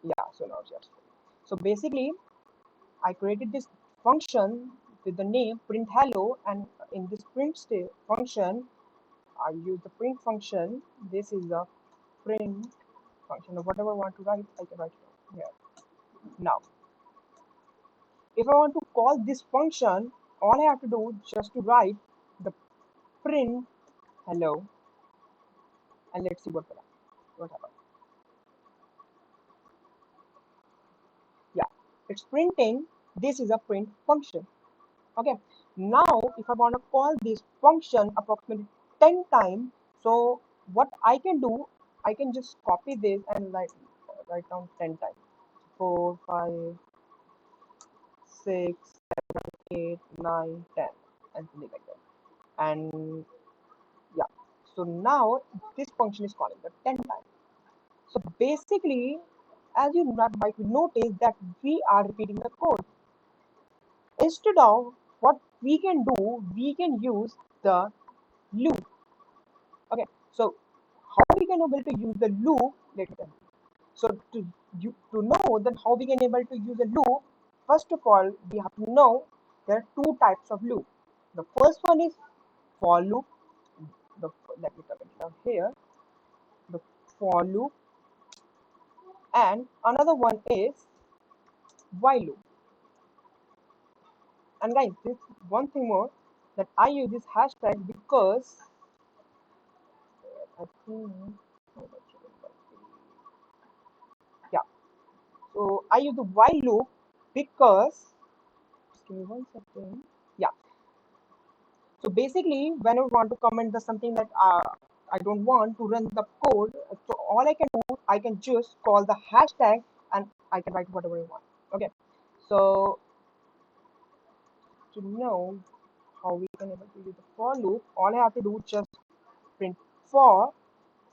Yeah, so now just so basically I created this function with the name print hello, and in this function I use the print function. This is the print function, or whatever I want to write I can write it here. Now if I want to call this function, all I have to do is just to write the print hello, and let's see what happens. Yeah, it's printing. This is a print function. Okay, now if I want to call this function approximately 10 times, so what I can do, I can just copy this and write down 10 times. 4, 5, 6, 8, 9, 10, and something like that. And yeah, so now this function is calling the 10 times. So basically, as you might notice that we are repeating the code. Instead of what we can do, we can use the loop. Okay, so how we can able to use the loop? Let me tell you. So to know that how we can able to use a loop, first of all we have to know there are two types of loop. The first one is for loop. The Let me come it down here. The for loop, and another one is while loop. And guys, this one thing more that I use this hashtag because I think yeah. So I use the while loop because just give me one second. Yeah. So basically, when I want to comment the something that I don't want to run the code, so all I can do, I can just call the hashtag and I can write whatever I want. Okay. So to know how we can able to use the for loop, all I have to do is just print for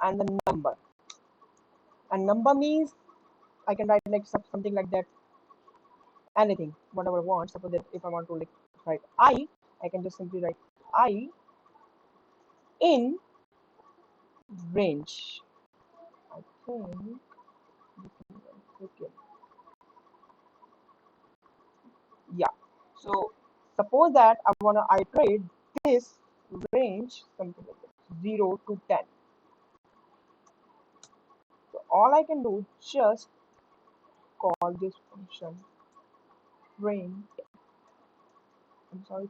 and the number. And number means I can write like something like that, anything, whatever I want. Suppose that if I want to like write I can just simply write I in range. I think. Okay. Yeah. So suppose that I want to iterate this range something like that, 0 to 10. So all I can do just call this function print. I'm sorry,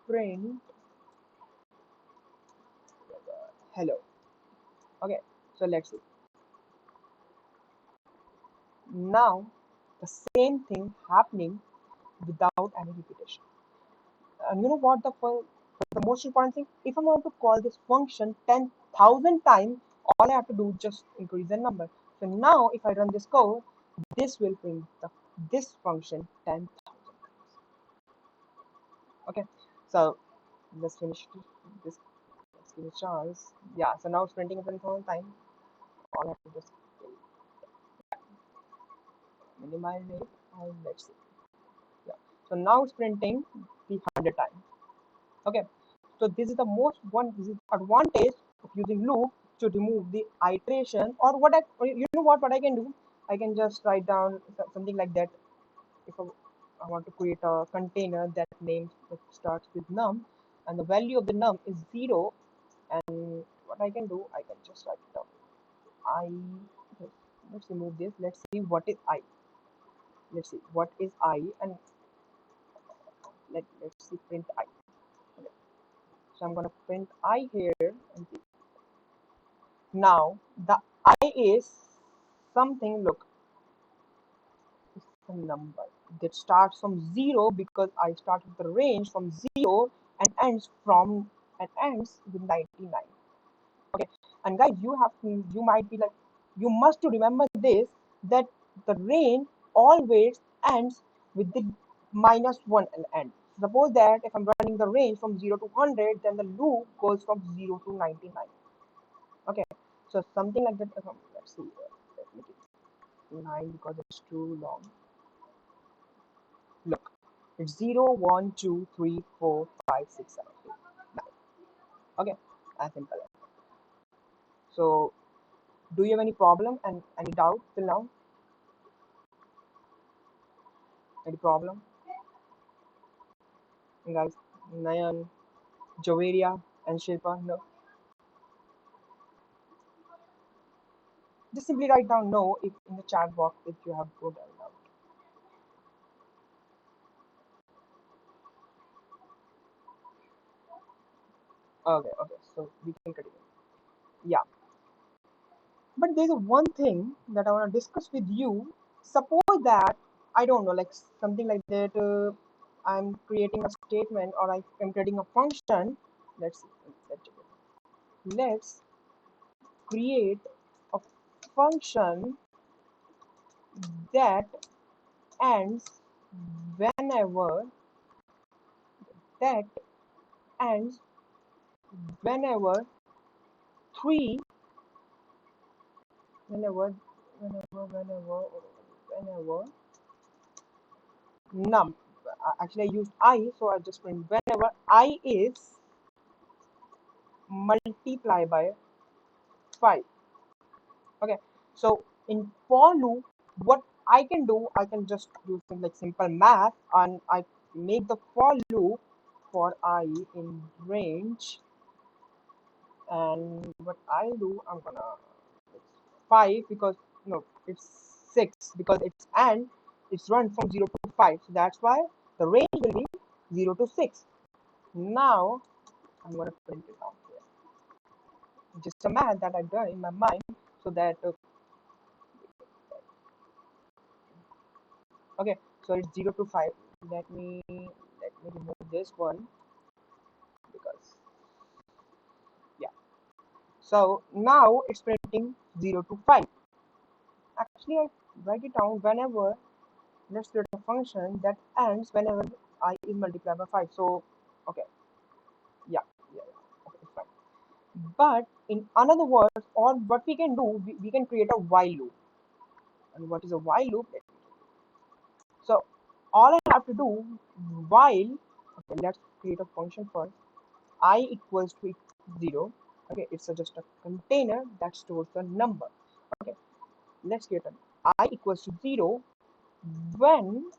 print hello. Okay. So let's see. Now the same thing happening without any repetition. And you know what the most important thing? If I want to call this function 10,000 times, all I have to do is just increase the number. So now if I run this code, this will print this function 10,000 times. Okay, so let's finish this. Let's give it a chance. Yeah, so now it's printing 10,000 times. All I have to just minimize it and let's see. Yeah, so now it's printing the 100 times. Okay, so this is the most one this is advantage of using loop to remove the iteration, or you know what I can do, I can just write down something like that. If I want to create a container that name that starts with num and the value of the num is 0, and what I can do, I can just write it down I. Let's remove this. Let's see what is I. Let's see what is I, and let's see print I. Okay. So I'm gonna print I here, and now the I is something, look, it's a number that starts from 0 because I start with the range from 0 and ends with 99. Okay, and guys, you might be like, you must to remember this, that the range always ends with the -1 and end. Suppose that if I'm running the range from 0 to 100, then the loop goes from 0 to 99. Okay, so something like that. Let's see. Let's make it 9 because it's too long. Look, it's 0, 1, 2, 3, 4, 5, 6, 7, 8, 9. Okay, as simple as. So Do you have any problem and any doubt till now? Any problem? Guys, Nayan, Joveria, and Shilpa, no. Just simply write down no if in the chat box if you have good or doubt. Okay, okay, so we can continue. Yeah, but there's a one thing that I want to discuss with you. Suppose that I don't know, like something like that. I'm creating a statement or I'm creating a function. Let's let's let's create a function that ends whenever that ends whenever three whenever whenever num actually I used I, so I just print whenever I is multiplied by 5. Okay, so in for loop what I can do, I can just use some like simple math and I make the for loop for I in range. And what I'll do, I'm gonna it's 5 because no, it's 6 because it's run from 0 to 5, so that's why the range will be 0 to 6. Now I'm gonna print it out here, just a math that I've done in my mind, so that okay, so it's 0 to 5. Let me remove this one because yeah, so now it's printing 0 to 5. Actually I write it down whenever. Let's create a function that ends whenever I is multiplied by 5. So, okay, yeah, okay, it's fine. But in another words, or what we can do, we can create a while loop. And what is a while loop? So, all I have to do while, okay, let's create a function first. I equals to 0. Okay, it's just a container that stores the number. Okay, let's create an I equals to 0 when,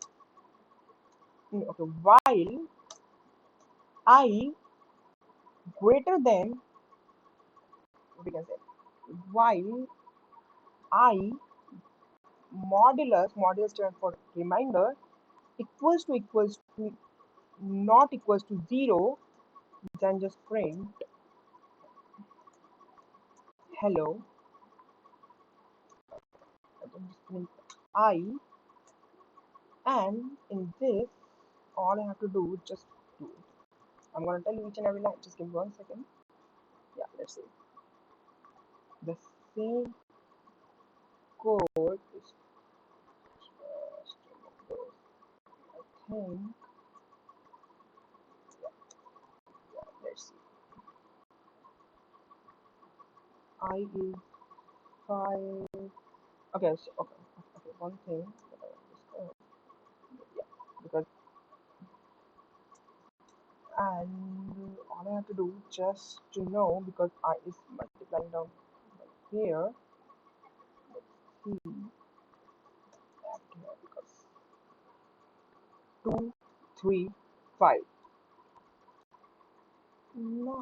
okay, while I greater than, we can say while I modulus stand for reminder equals to not equals to 0, then just print hello, then just print I, and in this all I have to do is just do it. I'm gonna tell you each and every line, just give me 1 second. Yeah, let's see. The same code is I think, let's see. I is 5. Okay, so, okay, one thing that I understand, yeah, because and all I have to do just to know because I is multiplying down here. Let's see that here because 2, 3, 5. No,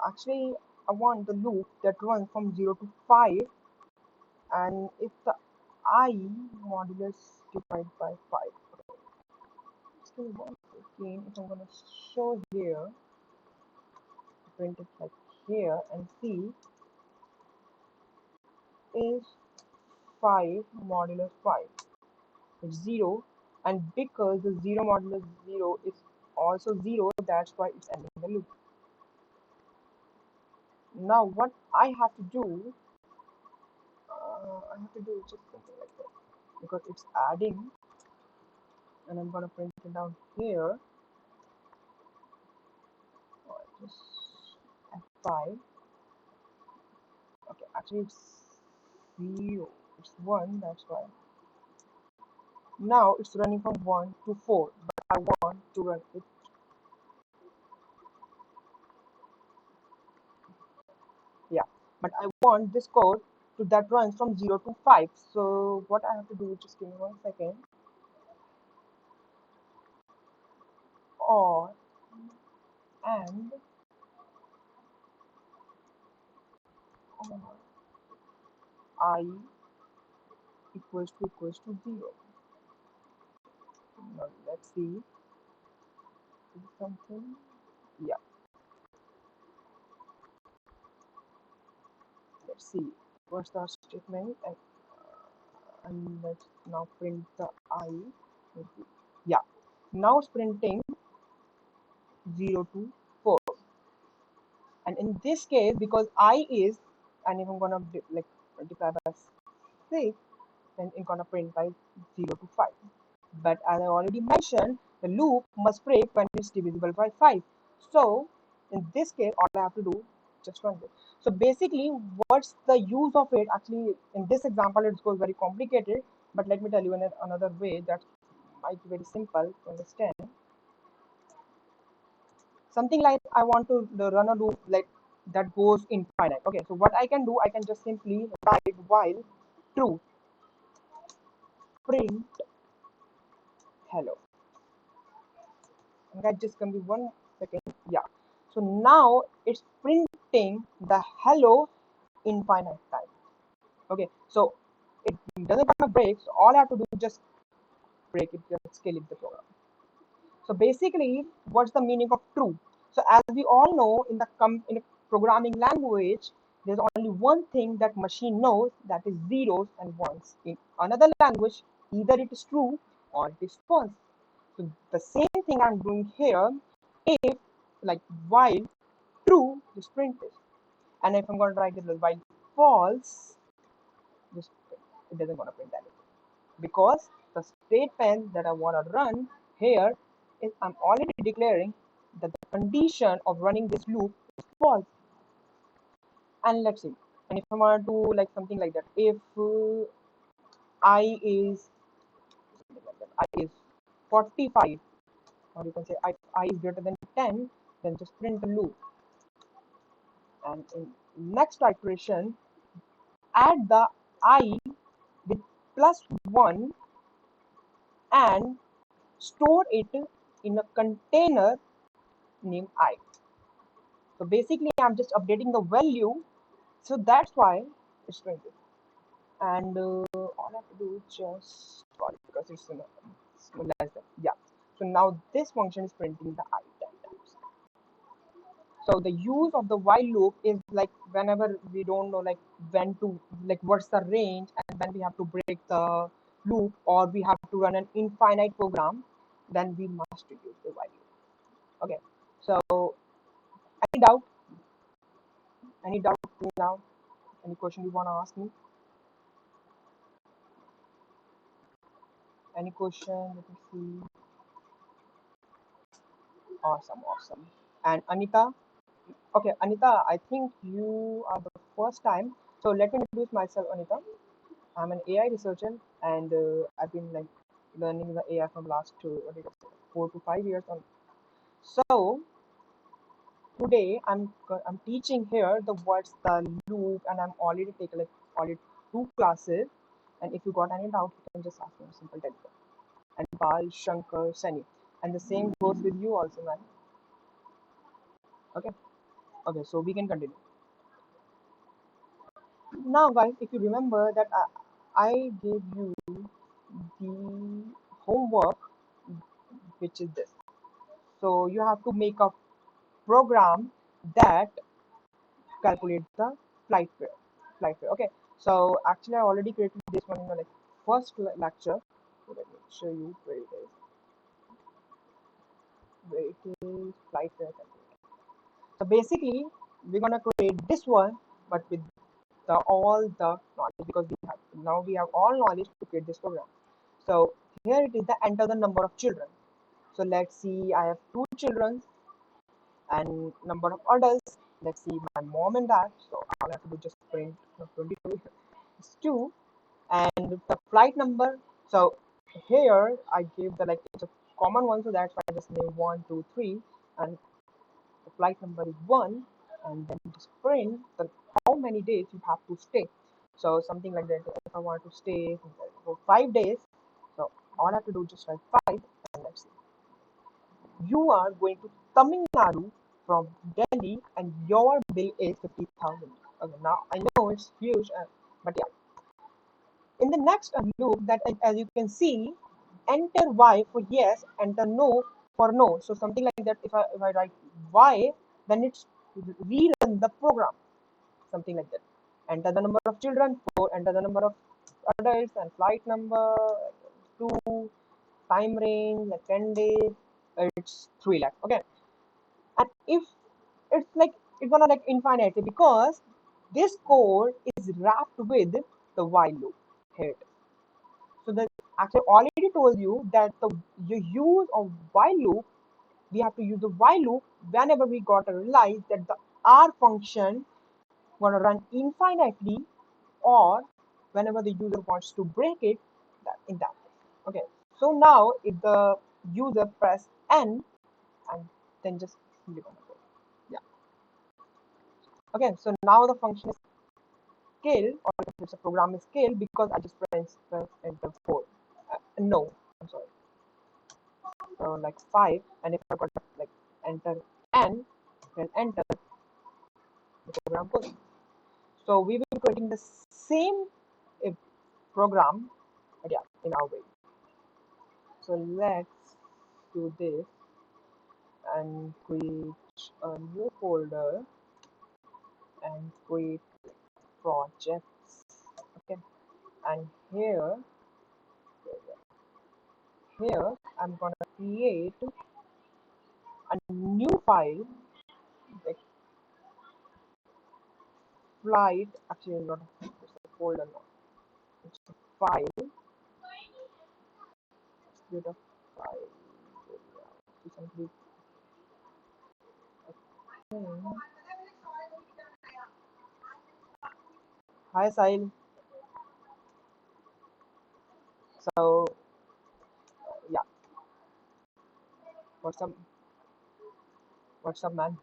actually I want the loop that runs from 0 to 5, and if the I modulus divided by 5. Still 1 second. If I'm gonna show here, print it like here and see is 5 modulus 5. It's 0, and because the 0 modulus 0 is also 0, that's why it's ending the loop. Now what I have to do, I have to do just something like that because it's adding, and I'm gonna print it down here. Just F5. Okay, actually it's 0, it's 1, that's why. Now it's running from 1 to 4, but I want to run it. Yeah, but I want this code that runs from 0 to 5. So what I have to do, just give me 1 second. Or and or I equals to 0. Now let's see something. Yeah, let's see what's the statement, and let's now print the I. Yeah, now it's printing 0 to 4. And in this case, because I is, and if I'm gonna like multiply by 6, then it's gonna print by 0 to 5. But as I already mentioned, the loop must break when it's divisible by 5. So in this case, all I have to do just run this. So basically, what's the use of it? Actually, in this example, it goes very complicated. But let me tell you in another way that might be very simple to understand. Something like I want to run a loop like that goes infinite. Okay, so what I can do, I can just simply write while true print hello. And that just can be 1 second. Yeah. So now it's printing the hello infinite time. Okay, so it doesn't gonna break. So all I have to do is just break it, just kill it the program. So basically, what's the meaning of true? So as we all know, in a programming language, there's only one thing that machine knows, that is zeros and ones. In another language, either it is true or it is false. So the same thing I'm doing here. If like while true, just print this. And if I'm going to write it while false, just print. It doesn't want to print anything because the statement that I want to run here is I'm already declaring that the condition of running this loop is false. And let's see. And if I want to do like something like that, if I is I is 45, or you can say I is greater than 10, then just print the loop. And in next iteration, add the I with +1 and store it in a container named I. So basically, I'm just updating the value. So that's why it's 20. And all I have to do is just call it because it's less than. Yeah. So now this function is printing the I 10 times. So the use of the while loop is like whenever we don't know like when to like what's the range and when we have to break the loop or we have to run an infinite program, then we must use the while loop. Okay. So any doubt? Any doubt now? Any question you want to ask me? Any question? Let me see. Awesome, awesome. And Anita, okay, Anita, I think you are the first time. So let me introduce myself, Anita. I'm an AI researcher, and I've been like learning the AI from last 4 to 5 years. So today I'm teaching here the what's the loop, and I'm already taken like already 2 classes. And if you got any doubt, you can just ask me a simple telephone. And Bal, Shankar, Sani, and the same goes with you also, man. Okay, okay, so we can continue. Now, guys, if you remember that I gave you the homework, which is this. So you have to make a program that calculates the flight fare. Flight fare. Okay. So actually, I already created this one in the like first lecture. So let me show you where it is. Where it is flight fare calculator. So basically, we're gonna create this one, but with all the knowledge because we have all knowledge to create this program. So here it is the enter the number of children. So let's see, I have 2 children and number of adults. Let's see my mom and dad. So all I have to do just print 22 is 2 and the flight number. So here I gave the like it's a common one, so that's why I just name 1, 2, 3, and the flight number is 1, and then just print the how many days you have to stay. So something like that. If I want to stay for 5 days, so all I have to do is just write 5, and let's see. You are going to Tamil Nadu from Delhi, and your bill is 50,000. Okay, now I know it's huge, but yeah. In the next loop, that as you can see, enter Y for yes, enter no for no. So something like that. If I write Y, then it's rerun the program. Something like that. Enter the number of children, 4, enter the number of adults and flight number, 2, time range, like 10 days, it's 3 lakh. Okay. And if it's like, it's gonna like infinity, because this code is wrapped with the while loop here. So the actually already told you that the use of while loop, we have to use the while loop whenever we got to realize that the R function gonna run infinitely, or whenever the user wants to break it, that in that case. Okay. So now if the user press N and then just click on the code. Yeah. Okay. So now the function is kill, or if it's a program is kill, because I just press enter 4. No, I'm sorry. So like 5, and if I got like enter N, then enter, the program goes. So we will be creating the same if program, but yeah, in our way. So let's do this and create a new folder and create projects. Okay, and here I'm gonna create a new file, like flight. Actually, not it's a folder, no, it's a file. Create a file. Recently, hi Sahil. So yeah, what's up? What's up, man?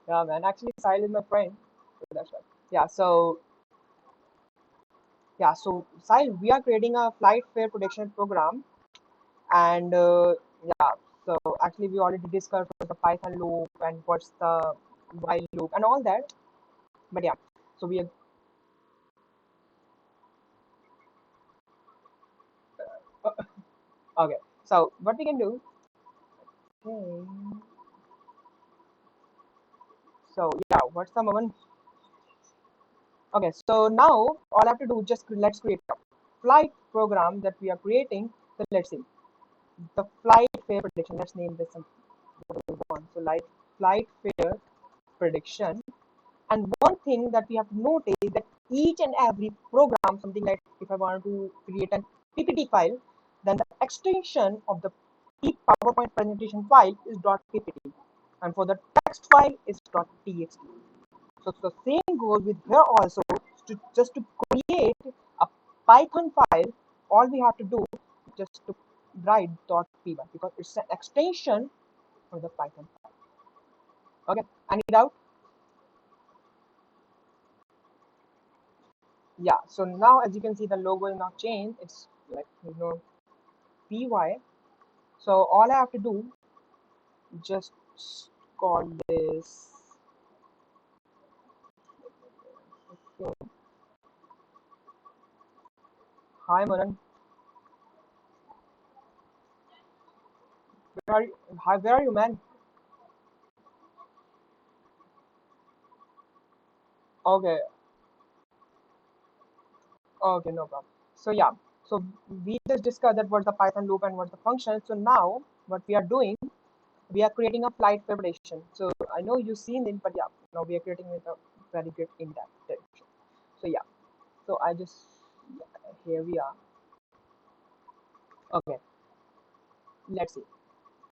Yeah, man. Actually, Sahil is my friend. So that's right. Yeah. So Sahil, we are creating a flight fare prediction program, and yeah. So actually, we already discussed the Python loop and what's the while loop and all that. But yeah, so we are okay. So what we can do? Okay. So yeah, what's the moment? Okay, so now all I have to do is just let's create a flight program that we are creating. So let's see the flight fare prediction. Let's name this one. So like flight fare prediction. And one thing that we have to note is that each and every program, something like if I want to create an PPT file, then the extension of the PowerPoint presentation file is .ppt, and for the text file is .txt. So the same goes with here also. Just to create a Python file, all we have to do is just to write .py, because it's an extension for the Python file. Okay, any doubt? Yeah. So now, as you can see, the logo is now changed. It's like py. So all I have to do just call this. Okay. Hi, Manan. Where are you? Hi, where are you, man? Okay. Okay, no problem. So yeah, so we just discussed that what's the Python loop and what's the function. So now what we are doing, we are creating a flight preparation. So I know you've seen it, but yeah, now we are creating with a very good in-depth direction. So yeah, so I just here we are. Okay, let's see.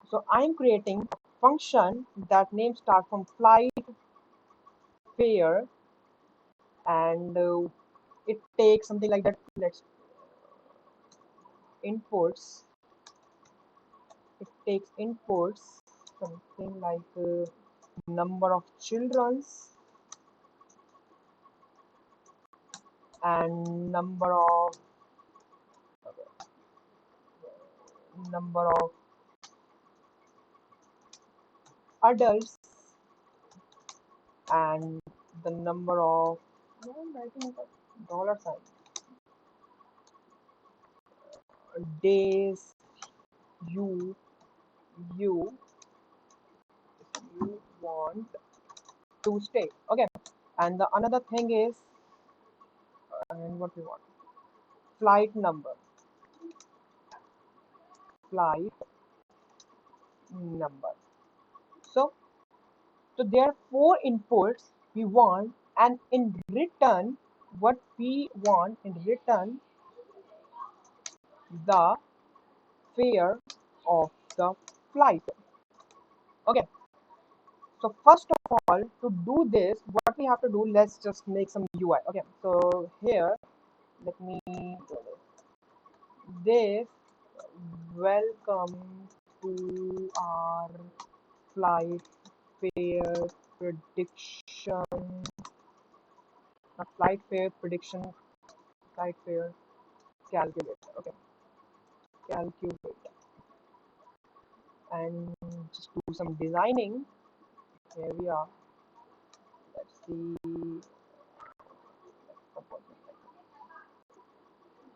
So I'm creating a function that name start from flight fare, and it takes something like that. Let's inputs. It takes inputs something like number of childrens, and number of adults and the number of, no, I'm writing a dollar sign, days you you you want to stay. Okay, and the another thing is, and what we want, flight number, flight number. So there are four inputs we want, and in return, what we want in return, the fare of the flight. Okay, so first of all, to do this, what we have to do, let's just make some UI. Okay, so here, let me do this. Welcome to our flight fare prediction, flight fare prediction, flight fare calculator. Okay, calculate, and just do some designing. Here we are. Let's see.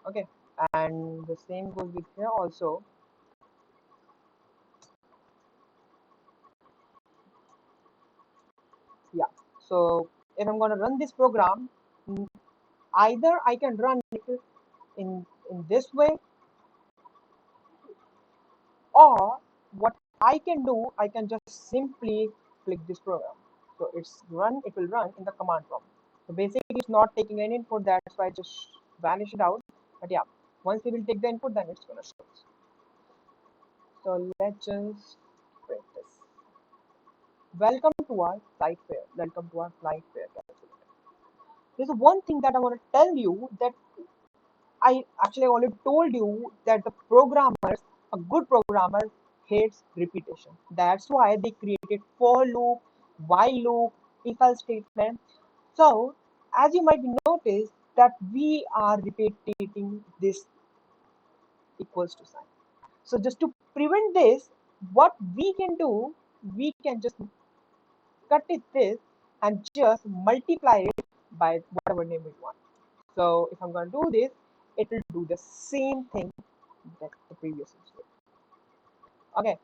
Okay, and the same goes with here also. Yeah, so if I'm going to run this program, either I can run it in this way, or what I can do, I can just simply click this program. So it will run in the command prompt. So basically it's not taking any input, that's why I just vanish it out. But yeah, once we will take the input, then it's gonna show us. So let's just print this. Welcome to our flight fare. Welcome to our flight fare calculator. There's one thing that I want to tell you, that I actually already told you, that the programmers, a good programmer, hates repetition. That's why they created for loop, while loop, if else statement. So as you might notice that we are repeating this equals to sign. So just to prevent this, what we can do, we can just cut it this and just multiply it by whatever name we want. So if I'm going to do this, it will do the same thing that the previous is doing. Okay,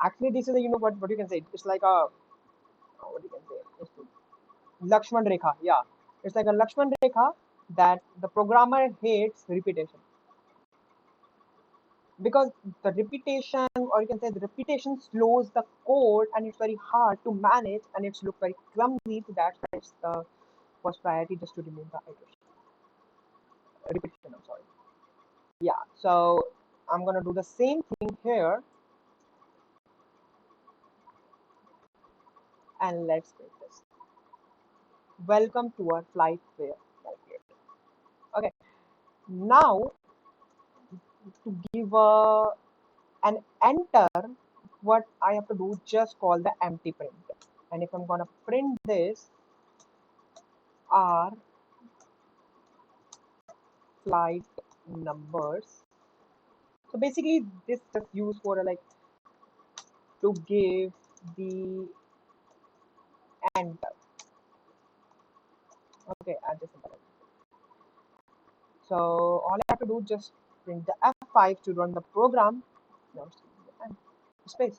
actually this is a, what you can say, it's like a, what you can say, it's Lakshman Rekha. Yeah, it's like a Lakshman Rekha, that the programmer hates repetition, because the repetition, or you can say the repetition, slows the code and it's very hard to manage and it's look very clumsy. So that's why it's the first priority, just to remove the repetition. I'm sorry. Yeah, so I'm gonna do the same thing here, and let's make this. Welcome to our flight fare calculator. Okay, now to give an enter, what I have to do, just call the empty print. And if I'm gonna print this, are flight numbers. So basically this just used for like to give the enter. Okay, I just, so all I have to do, just print the F5 to run the program. Now space.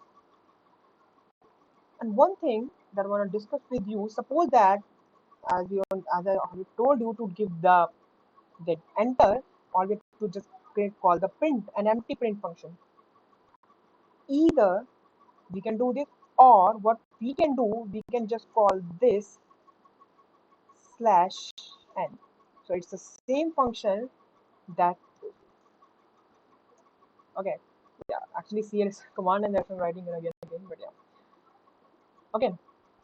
And one thing that I want to discuss with you, suppose that, as I already told you, to give the enter, all we have to just call the print, an empty print function. Either we can do this, or what we can do, we can just call this slash n. So it's the same function that, okay, yeah, actually CL is command and that's I'm writing it again, but yeah. Okay,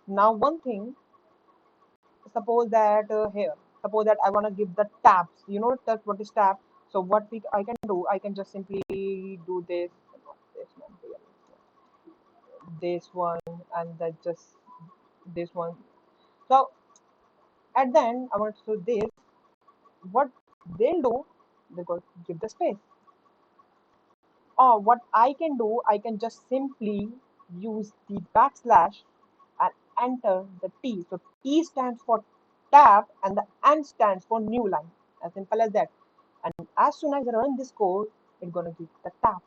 now one thing, suppose that here, suppose that I want to give the tabs, that what is tab. So what I can do, I can just simply do this one, and that just this one. So at the end I want to do this, what they'll do, they're going to give the space. Or what I can do, I can just simply use the backslash and enter the T. So T stands for tab and the N stands for new line. As simple as that. And as soon as I run this code, it's gonna give the tab.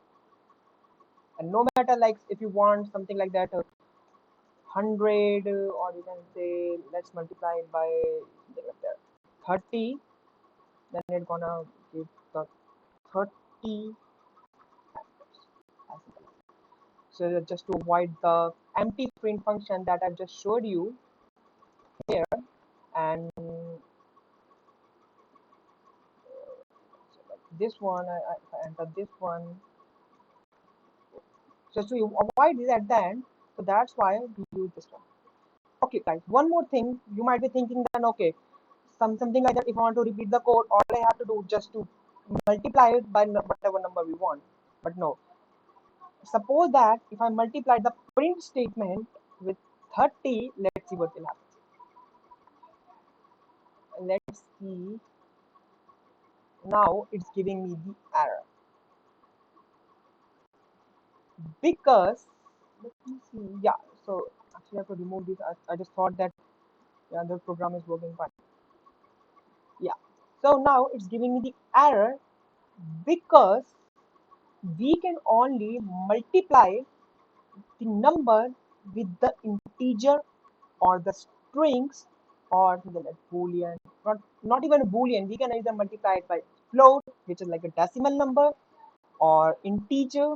And no matter like if you want something like that, 100, or you can say let's multiply it by 30, then it's gonna give the 30. So just to avoid the empty print function that I've just showed you here, and so like this one, if I enter this one, just to avoid this at the end. So that's why we use this one. Okay, guys, one more thing. You might be thinking then, okay, something like that. If I want to repeat the code, all I have to do just to multiply it by whatever number we want. But no, suppose that if I multiply the print statement with 30, let's see what will happen. Let's see. Now it's giving me the error because let me see. Yeah, so actually I have to remove this. I just thought that yeah, the program is working fine. Yeah, so now it's giving me the error because we can only multiply the number with the integer or the strings or something like boolean, not even a boolean. We can either multiply it by float, which is like a decimal number, or integer,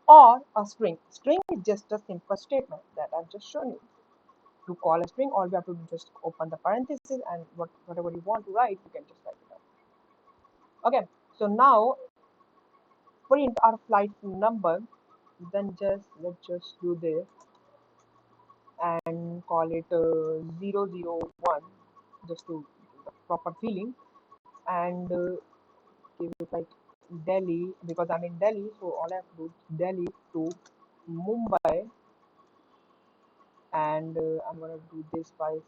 or a string. String is just a simple statement that I've just shown you. To call a string, all we have to do is just open the parenthesis and whatever you want to write, you can just write it out. Okay, so now print our flight number. Then let's just do this and call it 001, just to give the proper feeling, and give it like Delhi, because I'm in Delhi, so all I have to do is Delhi to Mumbai, and I'm gonna do this by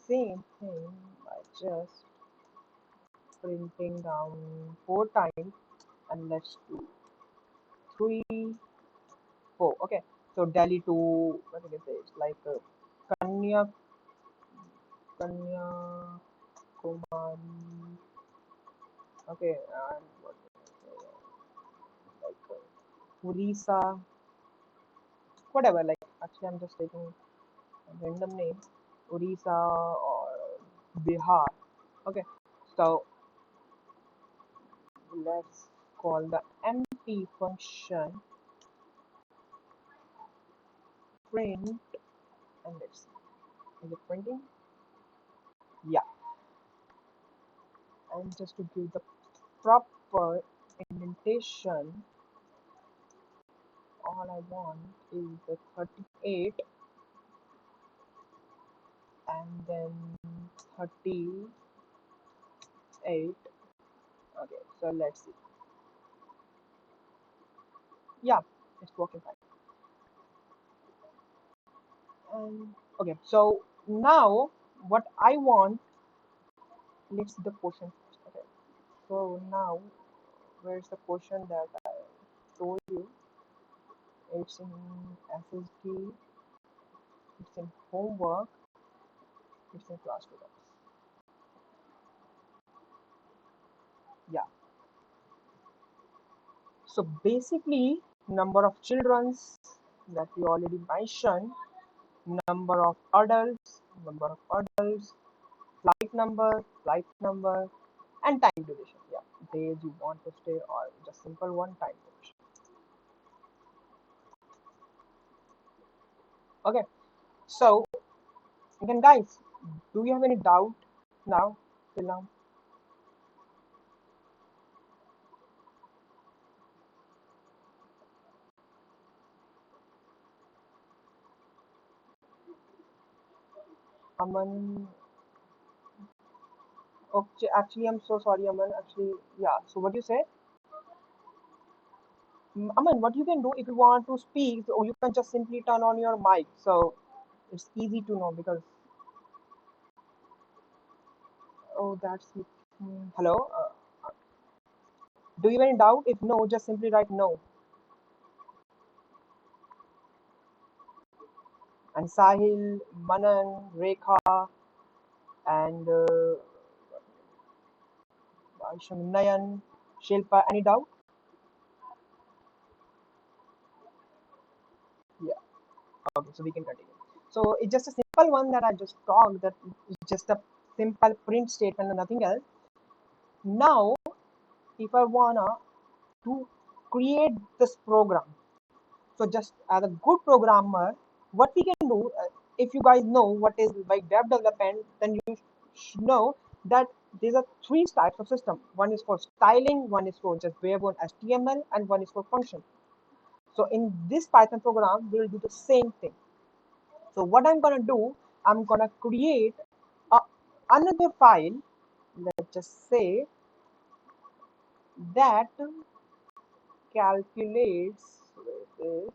same thing by just printing down 4 times, and let's do 3, 4. Okay, so Delhi to what can I say? It's like Kanya Kumari. Okay, and what can I say? Like Orissa, whatever. Like actually, I'm just taking a random name, Orissa or Bihar. Okay, so let's call the empty function print, and let's see. Is it printing? Yeah, and just to give the proper indentation, all I want is the 38 and then 38. Okay, so let's see. Yeah, it's working fine. And okay, so now what I want, let's see the question first. Okay, so now where's the question that I told you? It's in SSD, it's in homework, it's in class students. Yeah, so basically number of childrens that we already mentioned, number of adults, flight number, and time duration. Yeah, days you want to stay, or just simple one time duration. Okay, so again, guys, do you have any doubt now? Till now, Aman. Okay, actually, I'm so sorry, Aman. Actually, yeah. So what you say, Aman? What you can do if you want to speak, or you can just simply turn on your mic. So it's easy to know because oh, that's it. Hello. Do you have any doubt? If no, just simply write no. And Sahil, Manan, Rekha, and Nayan, Shilpa. Any doubt? Yeah. Okay, so we can continue. So it's just a simple one that I just talked. That is just a simple print statement and nothing else. Now, if I wanna to create this program, so just as a good programmer, what we can do, if you guys know what is like web development, then you should know that these are three types of system. One is for styling, one is for just bare bone HTML, and one is for function. So in this Python program, we'll do the same thing. So what I'm gonna do, I'm gonna create a, another file. Let's just say that calculates. Where is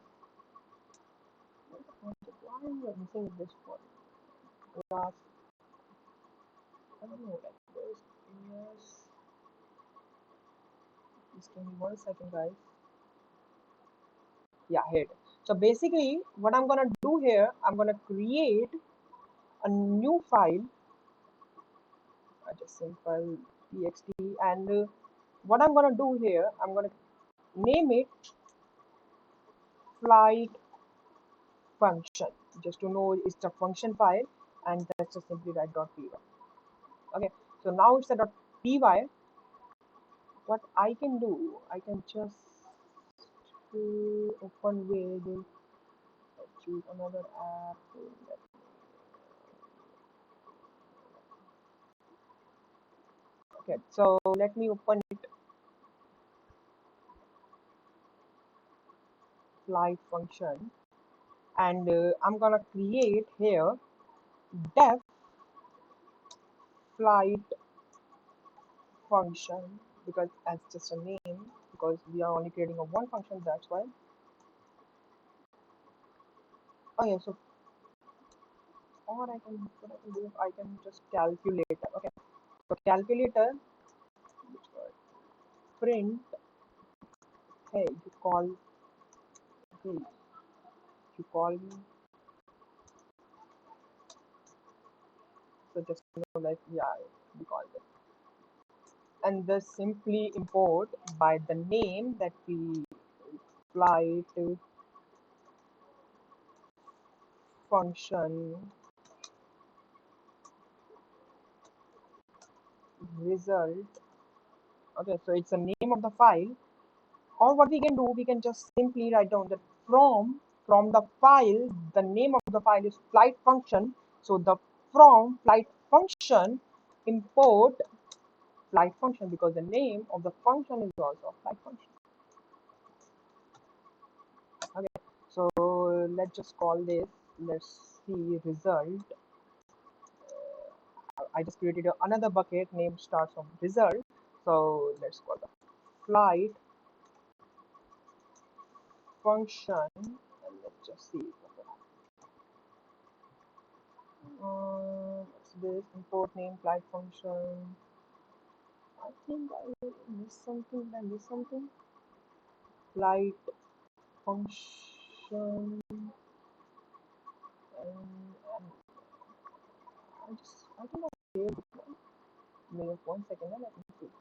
why am I missing this one? Last, I don't know, like where's yes. Just give me 1 second, guys. Yeah, here it is. So basically, what I'm gonna do here, I'm gonna create a new file, just simple txt, and what I'm gonna do here, I'm gonna name it flight function. Just to know it's a function file, and that's just simply write .py. Okay, so now it's a .py. What I can do, I can just open with choose another app. Okay, so let me open it flight function, and I'm gonna create here def flight function, because as just a name, because we are only creating a one function, that's why. Oh yeah, so or I can what I can do, I can just calculator. Okay, so calculator print, hey you call, hey you call me. So just like yeah, we call it, and this simply import by the name that we flight function result. Okay, so it's the name of the file, or what we can do, we can just simply write down that from the file, the name of the file is flight function. So the from flight function import flight function, because the name of the function is also flight function. Okay, so let's just call this, let's see result. I just created another bucket, name starts from result. So let's call the flight function, and let's just see what's this, import name flight function. I think I missed something. Did I miss something? Flight function, and I think I saved it. Wait 1 second, let me see.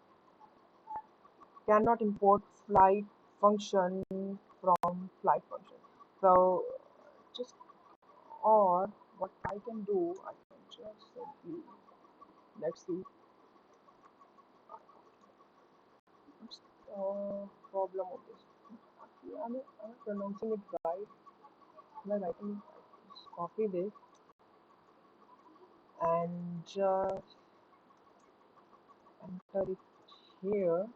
Cannot import flight function from flight function. So just, or what I can do, I can just simply, let's see what's the problem of this. Actually, I'm not pronouncing it right. By writing, just copy this and just enter it here.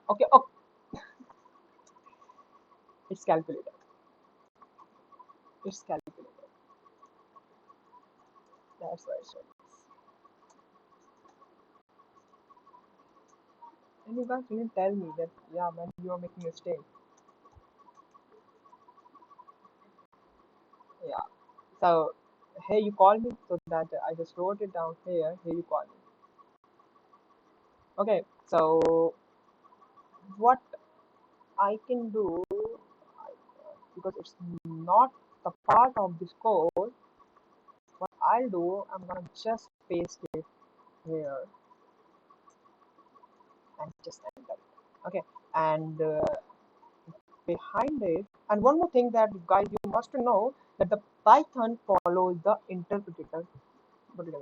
Okay, oh, it's calculator. It's calculator. That's why it's right. And you guys didn't tell me that, yeah, man, you are making a mistake. Yeah. So here you call me, so that I just wrote it down here. Here you call me. Okay, so what I can do, because it's not the part of this code, what I'll do, I'm gonna just paste it here and just enter it. Okay, and behind it, and one more thing that guys you must know that the Python follows the interpreter program.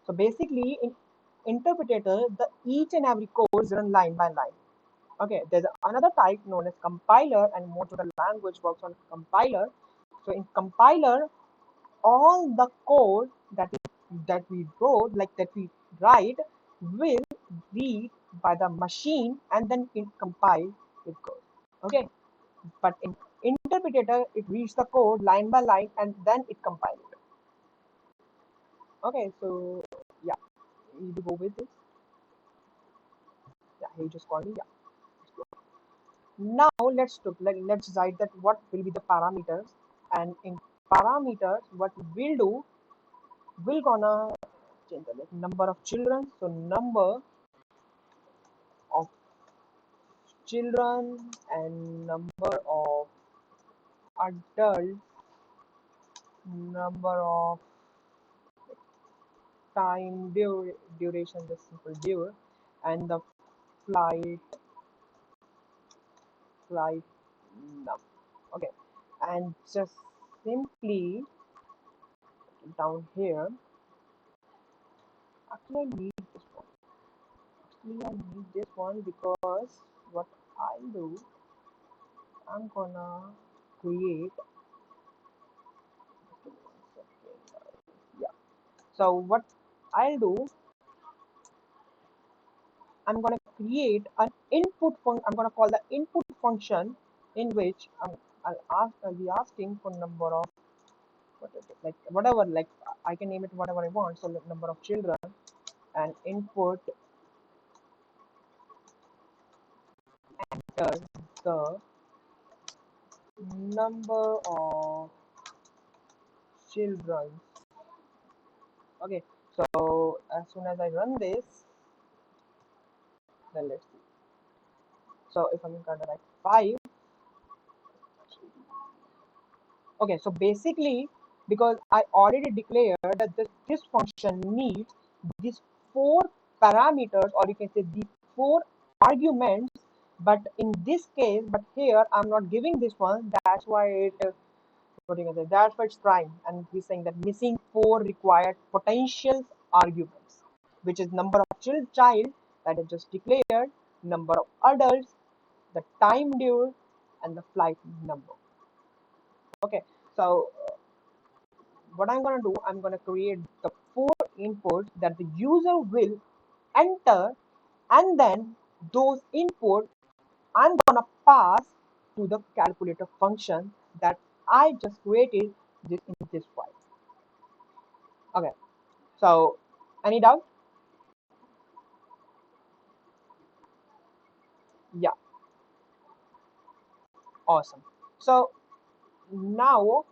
So basically, in interpreter, the each and every code is run line by line. Okay, there's another type known as compiler, and most of the language works on compiler. So in compiler, all the code that we wrote, like that we write, will read by the machine and then it compile with code. Okay, but in interpreter, it reads the code line by line and then it compiles it. Okay, so yeah, you go with this. Yeah, he just called me. Yeah. Now let's decide that what will be the parameters, and in parameters, what we'll do, we're gonna change the like number of children. So number of children and number of adults, number of duration, the simple dur, and the flight flight num. Okay, and just simply down here. Actually, I need this one. Actually, I need this one because what I'll do, I'm gonna create. Yeah. So what I'll do, I'm gonna create an input function. I'm gonna call the input function in which I'll be asking for number of what is it, like whatever, like I can name it whatever I want. So like number of children and input enter the number of children. Okay, so as soon as I run this, then let's see. So if I'm gonna write 5, okay, so basically, because I already declared that this function needs these four parameters, or you can say these four arguments, but in this case, but here I'm not giving this one, that's why it what you can say, that's why it's trying, and he's saying that missing four required potential arguments, which is number of child that is just declared, number of adults, the time due, and the flight number. Okay, so what I'm going to do, I'm going to create the four inputs that the user will enter, and then those inputs I'm going to pass to the calculator function that I just created this in this file. Okay, so any doubt? Yeah, awesome. So now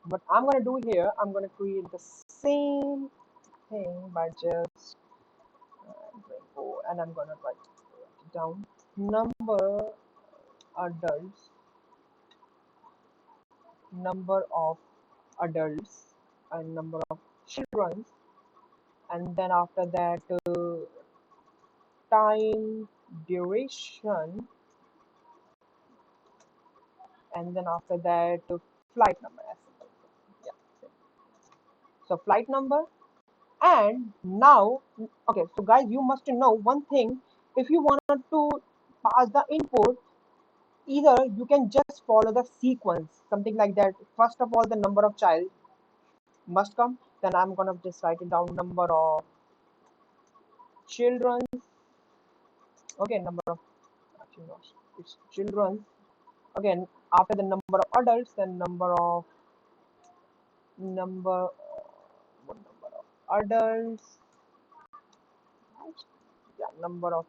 what I'm going to do here, I'm going to create the same thing by just and I'm going to write it down number adults, number of adults and number of children, and then after that time duration, and then after that flight number as simple. Yeah, so flight number. And now, okay, so guys, you must know one thing. If you wanted to pass the input, either you can just follow the sequence, something like that. First of all, the number of child must come, then I'm gonna just write it down, number of children. Okay, number of, actually no, it's children. Again, after the number of adults, then number what number of adults, yeah, number of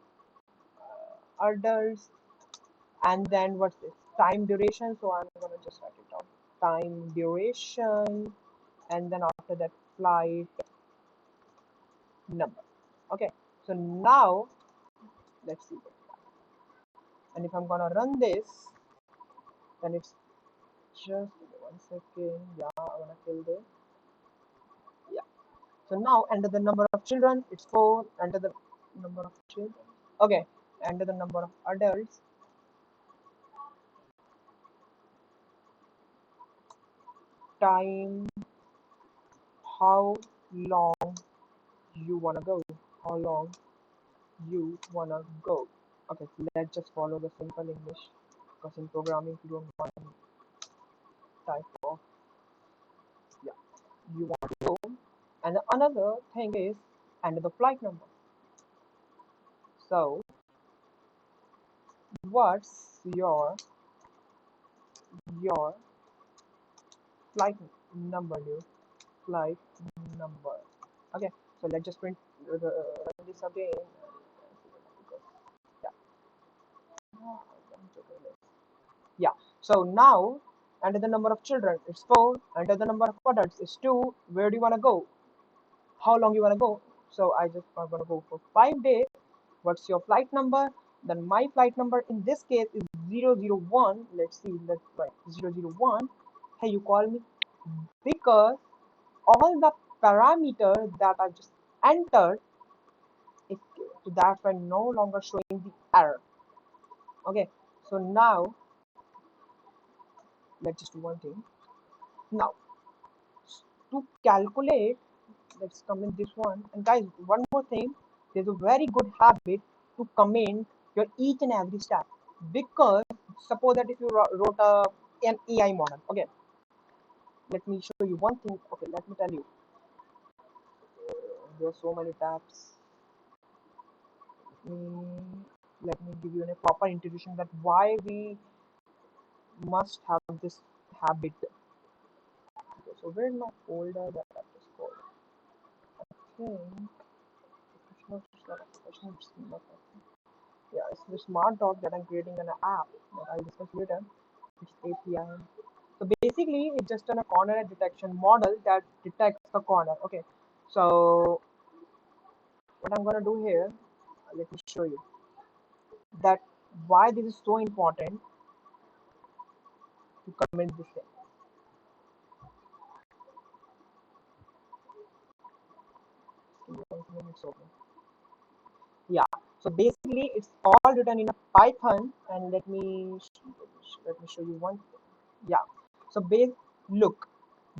adults, and then what's this, time duration. So I'm gonna just write it down, time duration, and then after that flight number. Okay, So now let's see. And if I'm gonna run this, then it's just give me 1 second. Yeah, I wanna kill this. Yeah. So now enter the number of children. It's 4. Enter the number of children. Okay. Enter the number of adults. Time. How long you wanna go? How long you wanna go? Okay. So let's just follow the simple English because in programming you don't want type of yeah you want to go. And another thing is enter the flight number. So what's your flight number, dude? Flight number. Okay, so let's just print run this again. Yeah. Yeah. So now enter the number of children. It's 4. Enter the number of adults. It's 2. Where do you wanna go? How long you wanna go? So I just I'm gonna go for 5 days. What's your flight number? Then my flight number in this case is 001. Let's see, let's write 001. Hey, you call me because all the parameters that I just entered, it, so that's why no longer showing the error. Okay, so now let's just do one thing. Now to calculate, let's comment this one. And guys, one more thing, there's a very good habit to comment your each and every step because suppose that if you wrote an AI model, okay, let me show you one thing. Okay, let me tell you, there are so many tabs. Mm, let me give you a proper introduction that why we must have this habit. Okay, so where's my folder that I just called? I think yeah, it's the smart dog that I'm creating an app that I'll discuss later. It's API. So basically, it's just a corner detection model that detects the corner. Okay, so what I'm gonna do here, let me show you that why this is so important to comment this thing. It's open. Yeah. So basically, it's all written in a Python, and let me show you one. Yeah. So base look,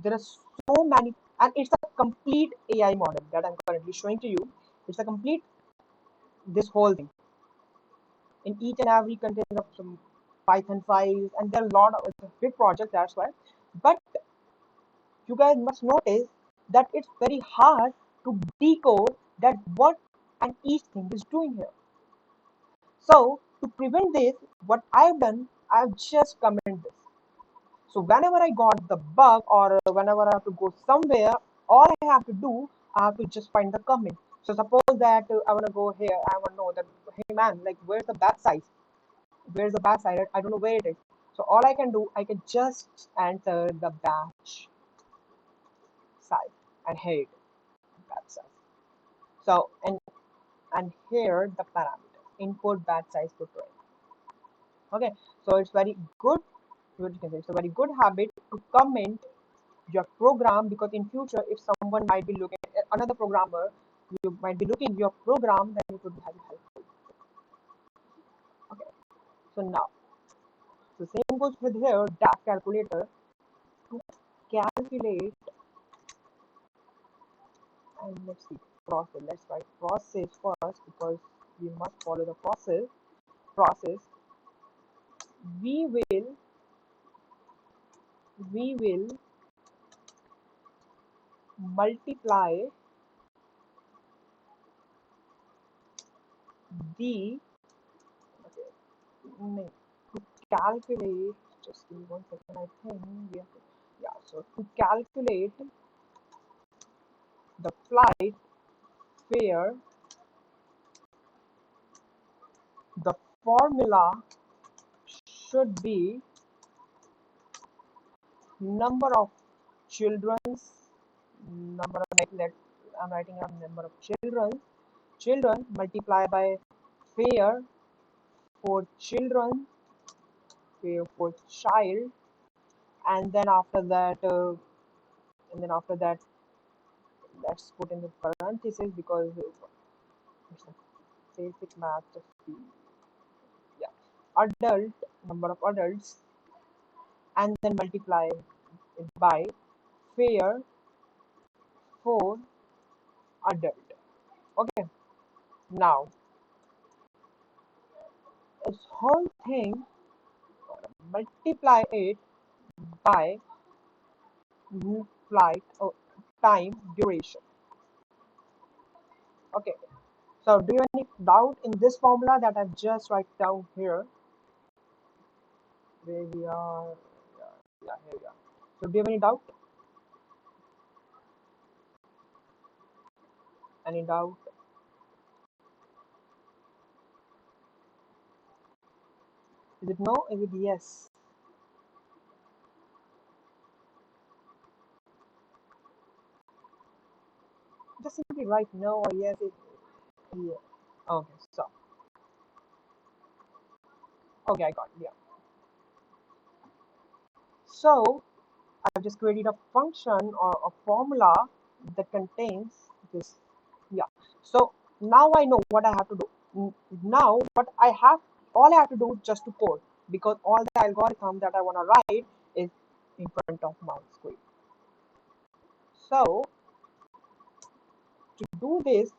there are so many, and it's a complete AI model that I'm currently showing to you. It's a complete this whole thing in each and every contains of some Python files, and there are a lot of it's a big project. That's why. But you guys must notice that it's very hard to decode that what and each thing is doing here. So to prevent this, what I've done, I've just commented this. So whenever I got the bug or whenever I have to go somewhere, all I have to do, I have to just find the comment. So suppose that I want to go here, I want to know that, hey man, like where's the batch size? Where's the batch size? I don't know where it is. So all I can do, I can just enter the batch size and here it is, batch size. So and here the parameter, input batch size to 20. Okay, so it's very good. It's a very good habit to comment your program because in future if someone might be looking at another programmer, you might be looking your program, then it would be very helpful. Okay, so now the same goes with here dash calculator to calculate. And let's see process, let's write process first because we must follow the process. We will we will multiply the okay, to calculate, just give me 1 second, I think we have to, yeah, so to calculate the flight fare, the formula should be number of children's number of like let I'm writing out number of children children, multiply by fair for children, fair for child, and then after that, let's put in the parentheses because it's a basic math. Just see, yeah, adult, number of adults, and then multiply it by fair for adult. Okay, now this whole thing, multiply it by flight time duration. Okay, so do you have any doubt in this formula that I've just write down here? Where we are, yeah, yeah, here we are. So do you have any doubt? Any doubt? Is it no? Is it yes? Just simply write no or yes. Yeah. Okay, so okay, I got it. Yeah. So I've just created a function or a formula that contains this. Yeah. So now I know what I have to do. Now what I have, all I have to do just to code, because all the algorithm that I want to write is in front of my screen. So to do this,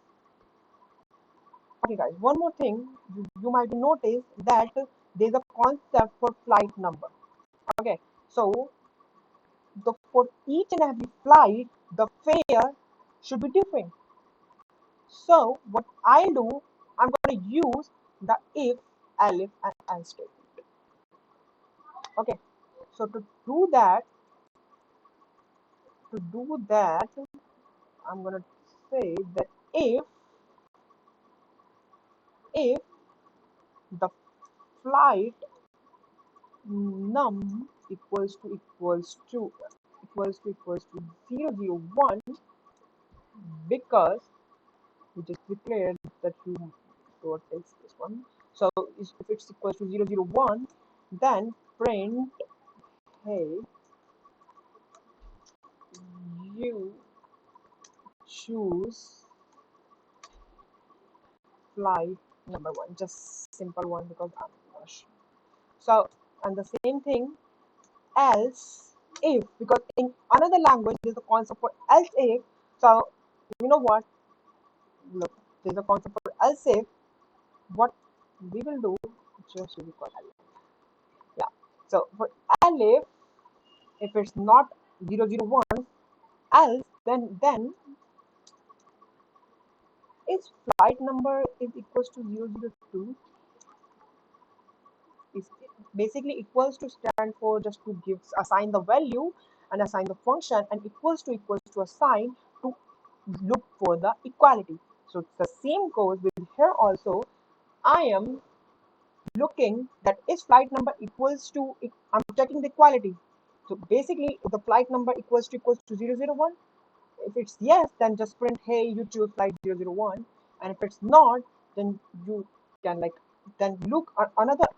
okay guys, one more thing, you might notice that there's a concept for flight number. Okay, so for each and every flight, the fare should be different. So what I do, I'm going to use the if, elif, and else statement. Okay. So to do that, I'm going to say that if the flight num equals to 001, because we just declared that you so takes this one. So if it's equals to 001, then print hey, you choose flight number one. Just simple one because I'm not sure. So and the same thing, else if, because in another language there's a concept for else if. So you know what? Look, there's a concept for else if. What we will do, just we call elif. Yeah. So for elif, if it's not 001, else then its flight number is equals to 002, is basically equals to stand for just to give assign the value and assign the function, and equals to assign to look for the equality. So the same goes with here also. I am looking that is flight number equals to, I'm checking the equality. So basically if the flight number equals to 001, if it's yes, then just print hey, you choose flight 001, and if it's not, then you can like then look at another,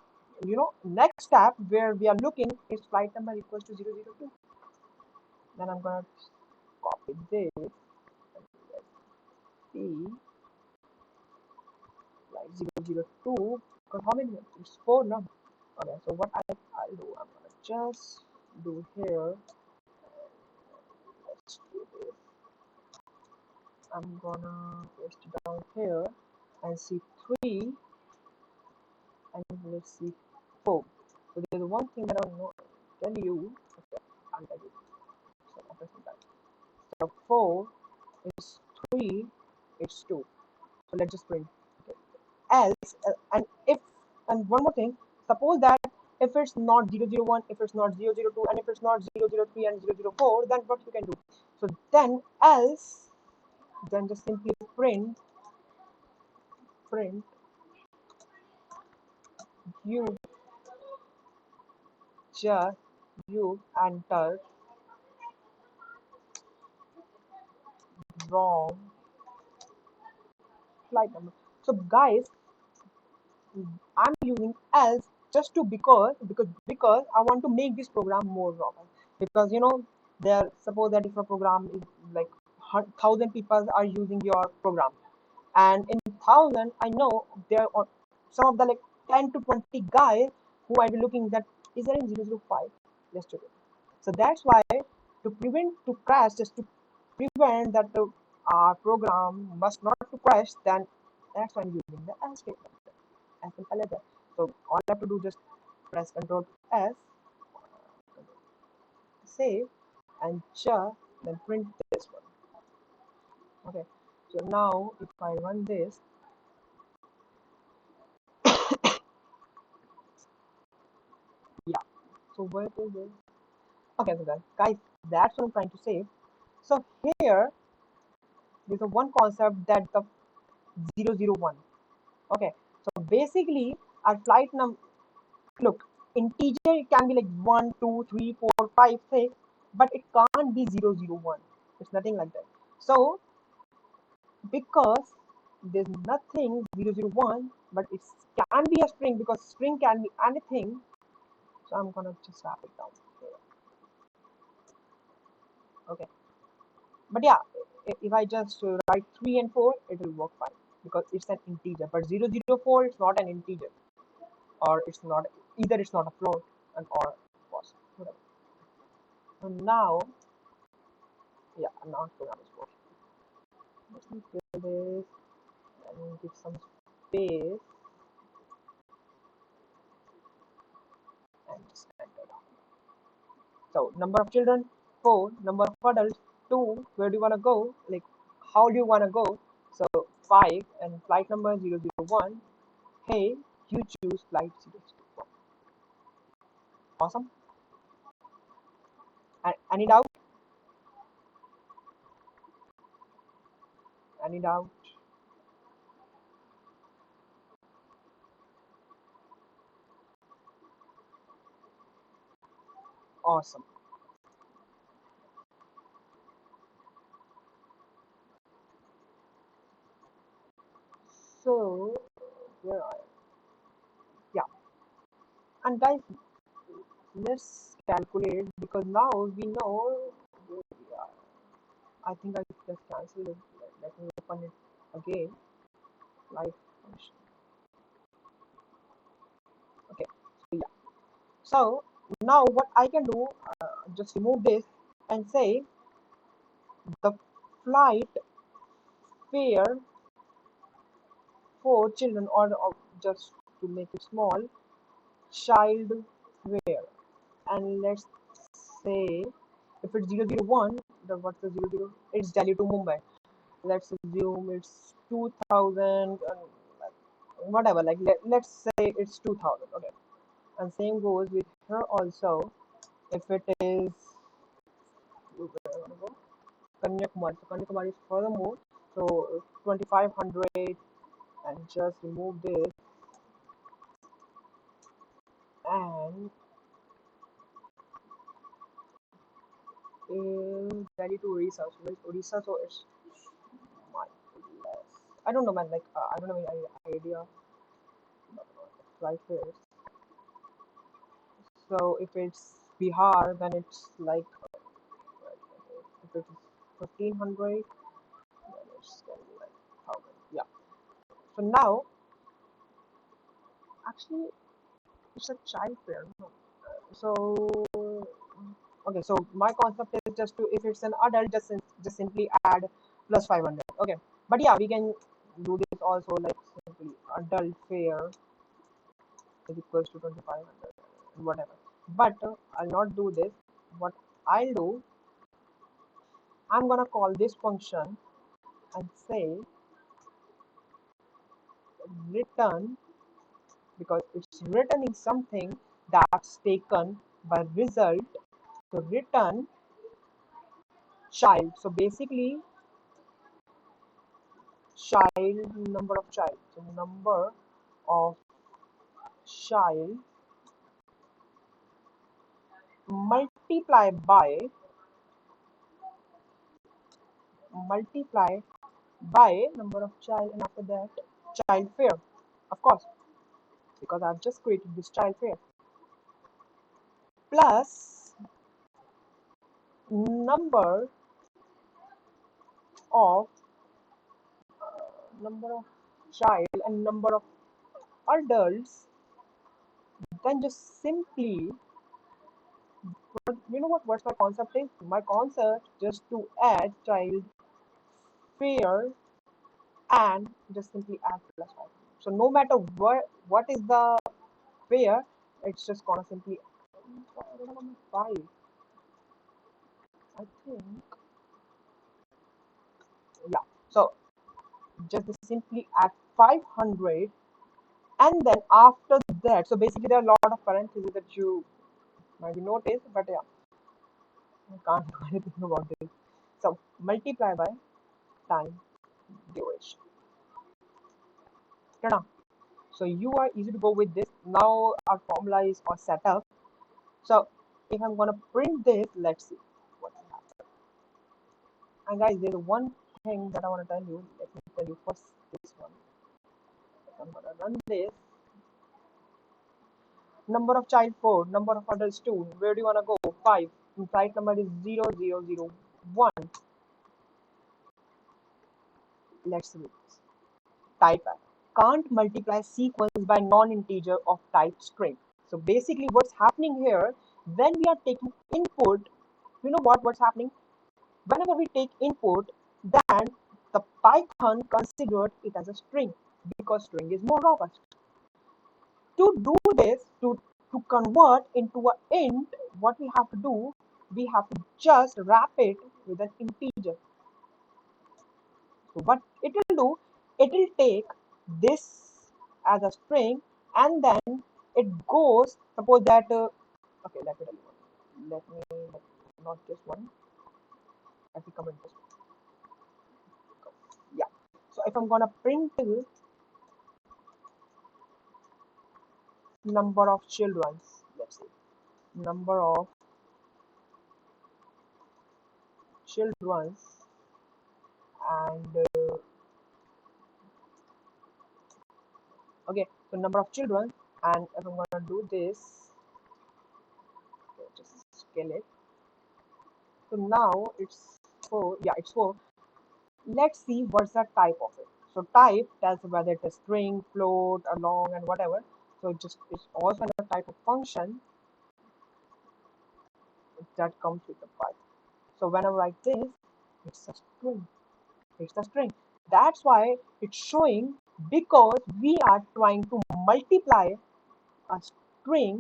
next step where we are looking is flight number equals to 002. Then I'm gonna copy this and let's see like 002, because how many, it's 4 now. Okay, so what I'll do, I'm gonna just do here, let's do this, I'm gonna paste it down here and see 3, and let's see 4. So there's one thing that I want to tell you. Okay, I'll tell you. So after some time. So 4 is 3, it's 2. So let's just print. Okay. Else, and one more thing, suppose that if it's not 001, if it's not 002, and if it's not 003 and 004, then what you can do? So then else, then just simply print you just you enter wrong flight number. So guys, I'm using else just to because I want to make this program more robust. Because there suppose that if a program is like 1,000 people are using your program, and in 1,000 I know there are some of the like 10 to 20 guys who might be looking that is there in 005 yesterday. So that's why to prevent to crash, just to prevent that the program must not to crash, then that's why I'm using the else statement as simple as that. So all I have to do just press Control S, save, and just then print this one. Okay. So now if I run this, yeah. So where is it? Okay, so guys, that's what I'm trying to say. So here there's a one concept that the 001. Okay. So basically our flight number, look, integer it can be like 1, 2, 3, 4, 5, 6, but it can't be 001. It's nothing like that. So because there's nothing 001, but it can be a string because string can be anything. So I'm gonna just wrap it down here. Okay, but yeah, if I just write 3 and 4, it will work fine because it's an integer. But 004 is not an integer, or it's not either. It's not a float and or was whatever. So now, yeah, now program is working. Let me fill this and give some space and just enter. So number of children, 4. Number of adults, 2. Where do you want to go? Like, how do you want to go? So 5 and flight number 001. Hey, you choose flight 001. Awesome. Any doubt? Any doubt? Awesome. So where I am? Yeah. And guys, let's calculate because now we know where we are. I think I just cancel it. Let me open it again. Flight function. Okay. So yeah. So now what I can do, just remove this and say the flight fare for children or just to make it small, child fare. And let's say if it's 001, the what's the 00? It's Delhi to Mumbai. Let's assume it's 2000 and whatever, like let's say it's 2000. Okay. And same goes with her also. If it is Kanyakumari. So Kanyakumari is furthermore. So 2500 and just remove this and Delhi to Orissa. So it's Orissa, so it's my less. I don't know, man. Like I don't have any idea flight fares. So if it's Bihar, then it's like if it's 1500, then it's gonna be like 1000. Yeah. So now, actually, it's a child fare. No? So okay, so my concept is just to if it's an adult, just simply add plus 500. Okay, but yeah, we can do this also like simply adult fare is equals to 2500 whatever. But I'll not do this. What I'll do, I'm gonna call this function and say return because it's returning something that's taken by result. So return child. So basically child number of child. So number of child multiply by number of child, and after that child fair, of course, because I've just created this child fair, plus number of number of child and number of adults, then just simply, what's my concept is? My concept just to add child fair and just simply add plus 5. So no matter what is the fair, it's just gonna simply 5. I think, yeah. So just simply add 500, and then after that, so basically there are a lot of parentheses that you might notice, but yeah, I can't do anything about this. So multiply by time duration. Ta-da. So you are easy to go with this. Now our formula is all set up. So if I'm gonna print this, let's see what will happen. And guys, there's one thing that I want to tell you. Let me tell you first this one. I'm gonna run this. Number of child 4, number of adults 2. Where do you wanna go? 5. Right number is 0001. Let's see. Type can't multiply sequence by non-integer of type string. So basically what's happening here, when we are taking input, what's happening? Whenever we take input, then the Python considered it as a string because string is more robust. To do this, to convert into an int, what we have to do, we have to just wrap it with an integer. So what it will do, it will take this as a string, and then it goes, suppose that, okay, let me tell you one. Not this one, let me comment this one. Yeah. So if I'm gonna print the number of children, let's say, number of children, and okay, so number of children, and if I'm gonna do this, okay, just scale it. So now it's 4, yeah, it's 4. Let's see what's the type of it. So type tells whether it's a string, float, a long, and whatever. So it's also a type of function that comes with the pipe. So when I write this, it's a string. It's a string. That's why it's showing, because we are trying to multiply a string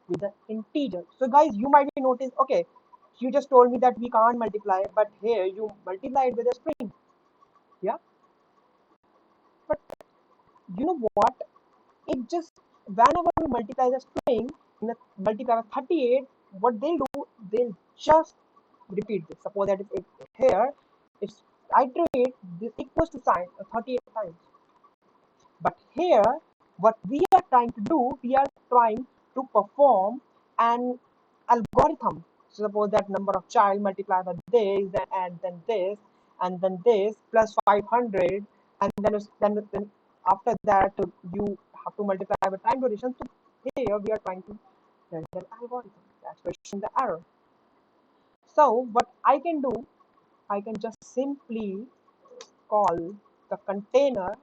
with an integer. So guys, you might be noticed, okay, you just told me that we can't multiply, but here you multiply it with a string. Yeah, but you know what? It just, whenever we multiply the string in a multiply by 38, what they'll do, they'll just repeat this. Suppose that if here it's iterate this equals to sign 38 times. But here, what we are trying to do, we are trying to perform an algorithm. So suppose that number of child multiplied by this, then this, and then this plus 500, and then after that you have to multiply by time duration. So here we are trying to run an algorithm. That's showing the error. So what I can do, I can just simply call the container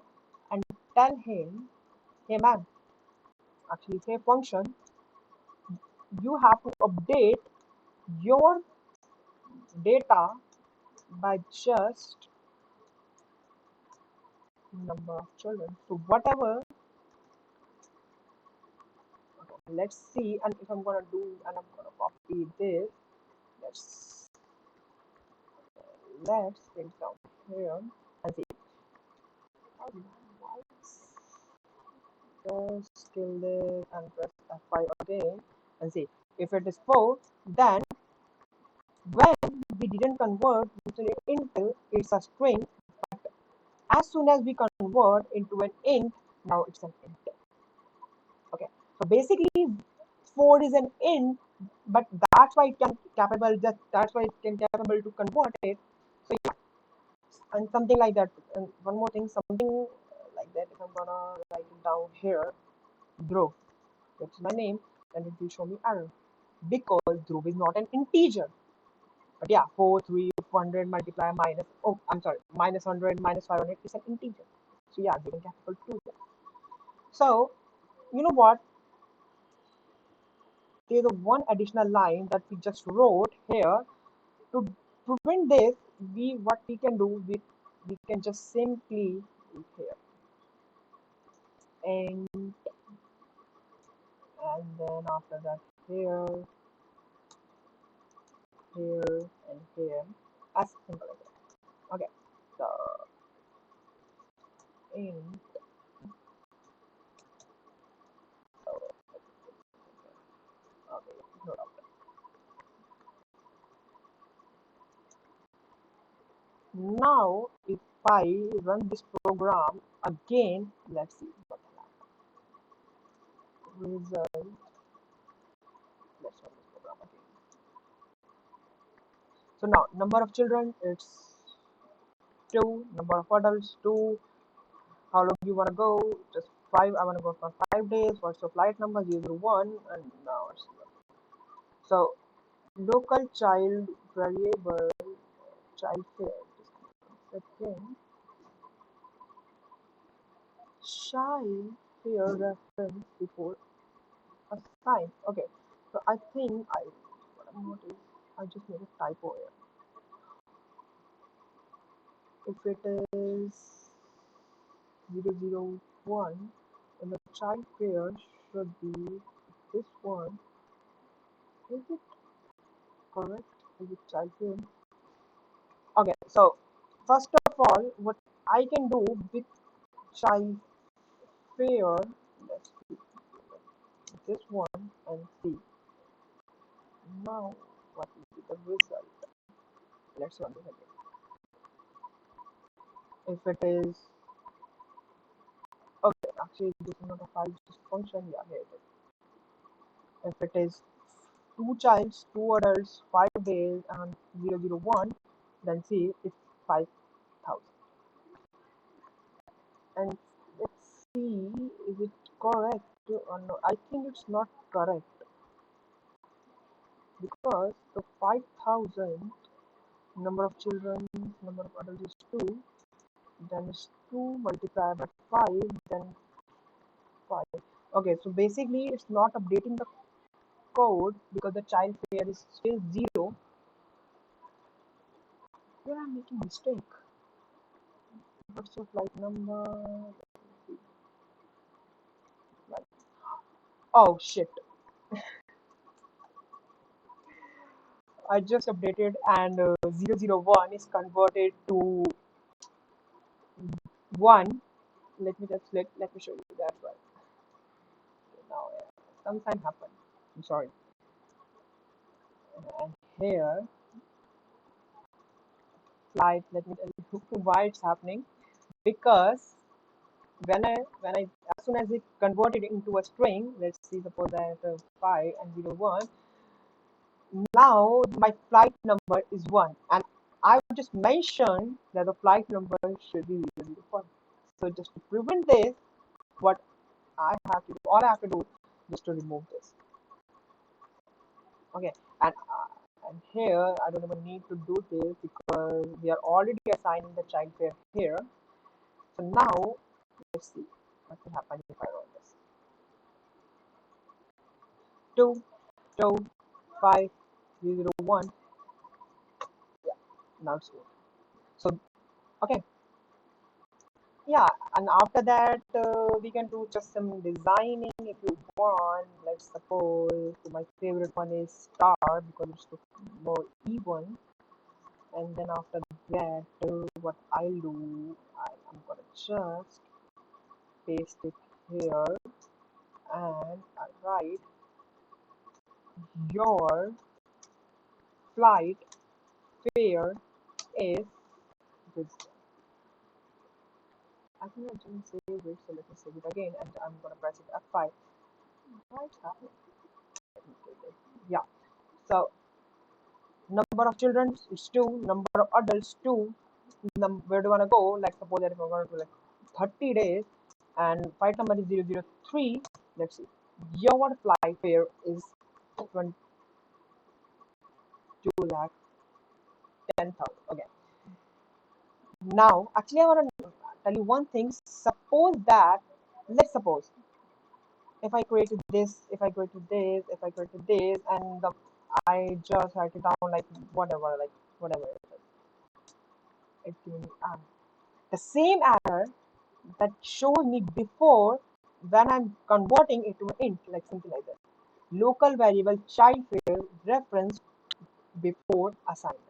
and tell him, hey man, actually say function, you have to update your data by just number of children. So whatever, let's see, and if I'm gonna do, and I'm gonna copy this, let's bring down here and see. Just kill this and press F5 again and see. If it is 4, then when we didn't convert into it's a string, but as soon as we convert into an int, now it's an int. Okay, so basically 4 is an int, but that's why it can capable, that's why it can capable to convert it. So yeah, and something like that. And one more thing, something like that. If I'm gonna write it down here, Dhruv, that's my name, and it will show me error because Dhruv is not an integer. But yeah, 4, 3, 400 multiply minus, oh, I'm sorry, minus 100, minus 500 is an integer. So yeah, given capital 2 there. So, you know what? There's a one additional line that we just wrote here. To prevent this, what we can do, we can just simply do here. And then after that here, here, and here. As simple as that. Okay. So, in, so, okay, no doubt. Now, if I run this program again, let's see what happens. Result. Let's run this program again. So now, number of children, it's 2. Number of adults, 2. How long you wanna go? Just 5. I wanna go for 5 days. What's your flight number? 001. And now it's so local child variable child fare. Second, child fare reference before a sign. Okay, so I think what I'm noticing, I just made a typo here. If it is 001, then the child fare should be this one. Is it correct? Is it child fare? Okay, so first of all, what I can do with child fare, let's see this one and see. Now, what will be the result? Let's run this again. If it is, okay, actually, this is not a file, just function. Yeah, here it is. If it is 2 childs, 2 adults, 5 days, and 001, then see it's 5,000. And let's see, is it correct or no? I think it's not correct because the 5,000 number of children, number of adults is 2, then it's 2 multiplied by 5, then 5. Okay, so basically it's not updating the code because the child fare is still 0. Here I'm making mistake. What's your flight number? Flight. Oh shit. I just updated and 001 is converted to 1. Let me show you that one. Okay, now sometime happened. I'm sorry. And here flight, let me tell you why it's happening. Because when I as soon as it converted into a string, let's see, suppose I have 5 and 01, now my flight number is 1, and I just mentioned that the flight number should be 001. So just to prevent this, what I have to do, all I have to do just to remove this. Okay, and here I don't even need to do this because we are already assigning the child pair here. So now let's see what will happen if I run this. 2, 2, 5, 0, 1. Yeah, now it's good. So okay, yeah, and after that we can do just some designing if you want. Let's suppose my favorite one is star because it's the more even. And then after that, what I'll do, I'm gonna just paste it here and I write your flight fare is this. I think I didn't save it, so let me save it again and I'm gonna press it F5. What's happening? Yeah. So number of children is 2, number of adults 2. where do you want to go? Like suppose that if we're going to like 30 days and flight number is 003, let's see. Your flight fare is 22 lakh 10,000. Okay. Now, actually, I want to tell you one thing. Suppose that, let's suppose, if I created this, if I created this, if I created this, and I just write it down like whatever it is. It's giving me the same error that showed me before when I'm converting it to an int, like something like that. Local variable child fare reference before assignment.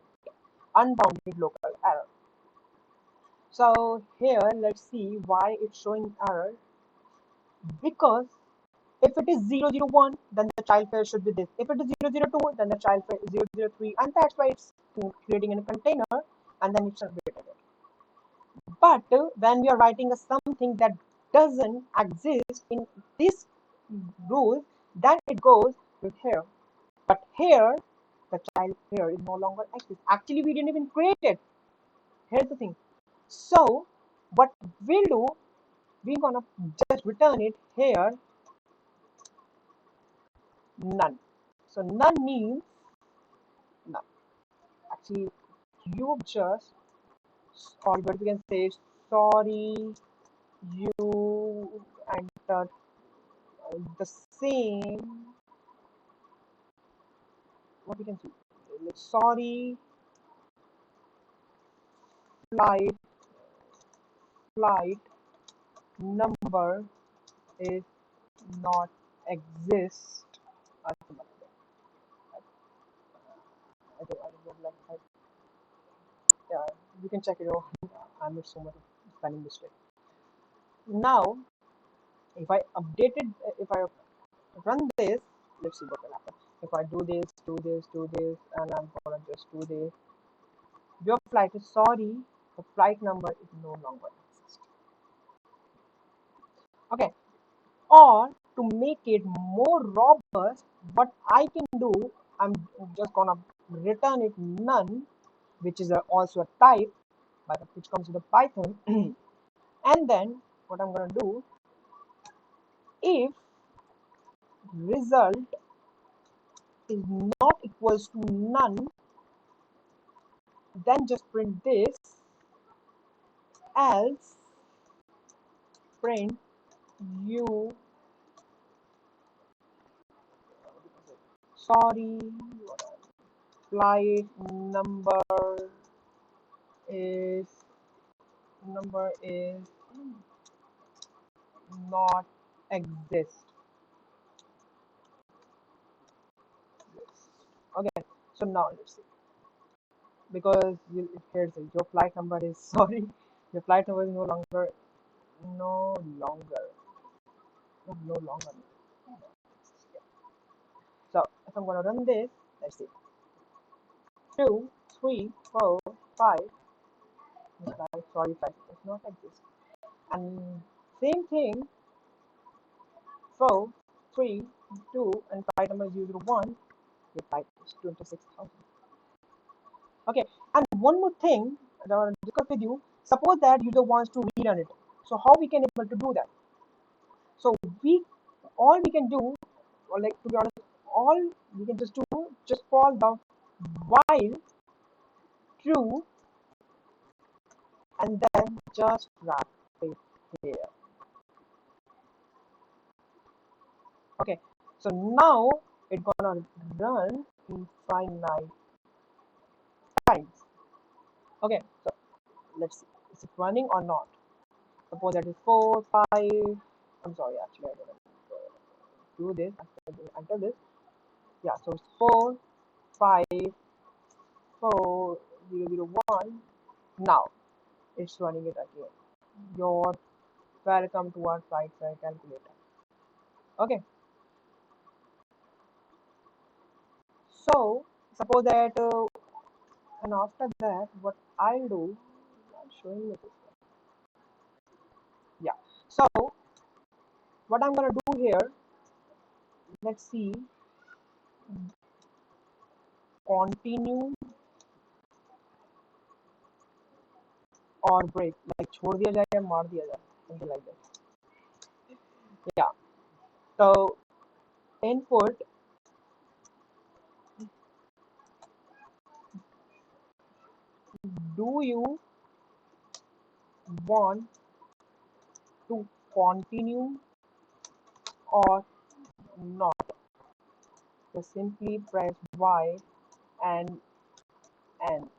Unbounded local error. So here, let's see why it's showing error. Because if it is 001, then the child fare should be this. If it is 002, then the child fare is 003, and that's why it's creating in a container, and then it's updated it. But when we are writing a something that doesn't exist in this rule, then it goes with here. But here, the child fare is no longer exist. Actually, we didn't even create it. Here's the thing. So, what we'll do, we're gonna just return it here, none. So none means none. Actually, you just, or what we can say, sorry, you entered the same, what we can say, like, sorry, flight, flight number is not exist. I don't like, yeah, you can check it out. I made so much spelling mistake. Now, if I updated, if I run this, let's see what will happen. If I do this, do this, do this, and I'm gonna just do this. Your flight is sorry, the flight number is no longer exist. Okay. Or to make it more robust, what I can do, I'm just gonna return it none, which is also a type, but which comes with a Python. And then what I'm gonna do, if result is not equals to none, then just print this, else print you sorry flight is number is not exist. Okay, so now let's see, because here's your flight number is sorry, your flight number is no longer no longer. So if I'm gonna run this, let's see, 2 3 4 5, sorry, 5 does not exist. And same thing, 4 3 2, and flight number 001, your flight is 26,000. Okay, and one more thing that I want to discuss with you. Suppose that user wants to rerun it. So how we can able to do that? So all we can do, or like to be honest, all we can just do, just call the while true, and then just wrap it here. Okay, so now it's gonna run infinite times. Okay, so let's see, is it running or not? Suppose that is 4 5. I'm sorry, actually I didn't do this until this. Yeah, so it's 4 5 4 0 0 1. Now it's running it again. You're welcome to our flight fare calculator. Okay, so suppose that and after that what I'll do, I'm showing you this one. Yeah, so what I'm gonna do here, let's see, continue or break, like छोड़ दिया जाए या मार दिया जाए, something like that. Yeah. So input, do you want to continue or not? So simply press Y and and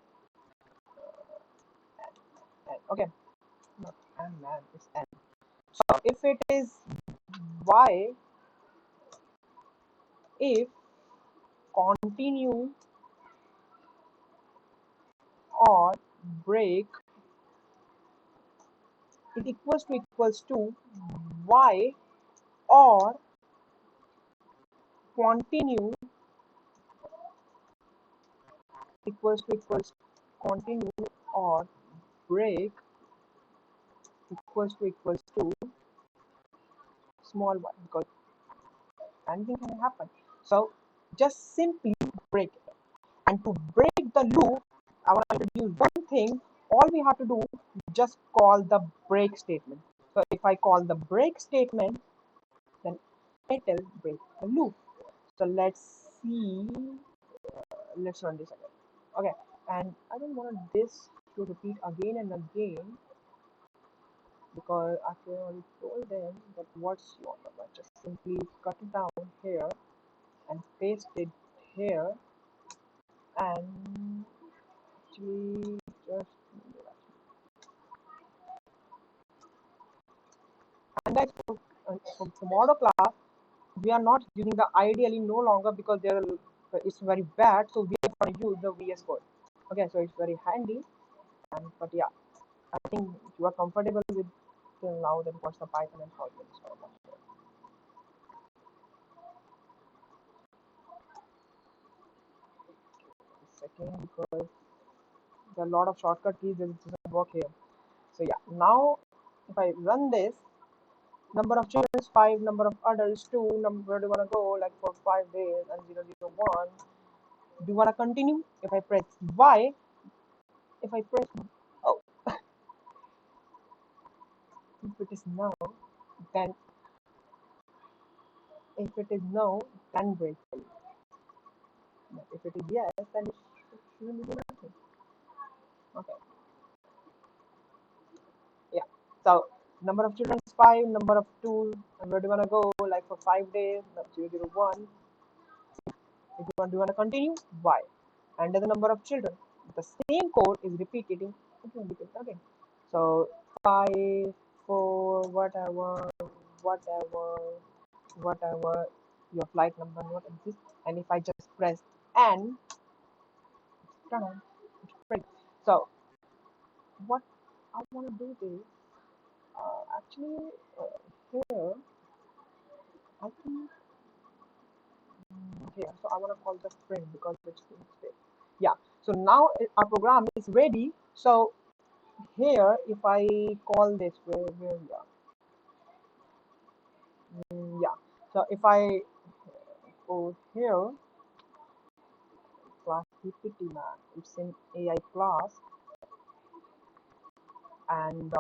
okay, not and man, it's and. So if it is Y, if continue or break, it equals to Y or continue equals continue or break equals to small y, because anything can happen. So just simply break it. And to break the loop, I want to introduce one thing. All we have to do, just call the break statement. So if I call the break statement, then it will break the loop. So let's see. Let's run this again. Okay, and I don't want this to repeat again and again, because I already told them that what's your number. Just simply cut it down here and paste it here, and actually just, and that's for tomorrow class. We are not using the ideally no longer, because there it's very bad, so we are going to use the VS Code. Okay, so it's very handy. And but yeah, I think you are comfortable with till now that what's the Python and how you install it. Second, because there are a lot of shortcut keys that doesn't work here. So yeah, now if I run this, number of children is 5, number of adults 2, number, where do you want to go, like for 5 days, and 001. Do you want to continue? If I press Y, if I press, oh, if it is no, then, if it is no, then break. But if it is yes, then it shouldn't do nothing. Okay, yeah. So number of children is 5, number of 2, and where do you want to go, like for 5 days, 001. If you want, do you want to continue? Y. Under the number of children, the same code is repeating again. So 5, 4, whatever, whatever, whatever your flight number, what is this? And if I just press N, turn on, it's print. So what I want to do is, actually, here, I think, here. So I want to call the print because it's mistake. Yeah. So now our program is ready. So here, if I call this, where we are, yeah. So if I go here, class PPT man, it's in AI class, and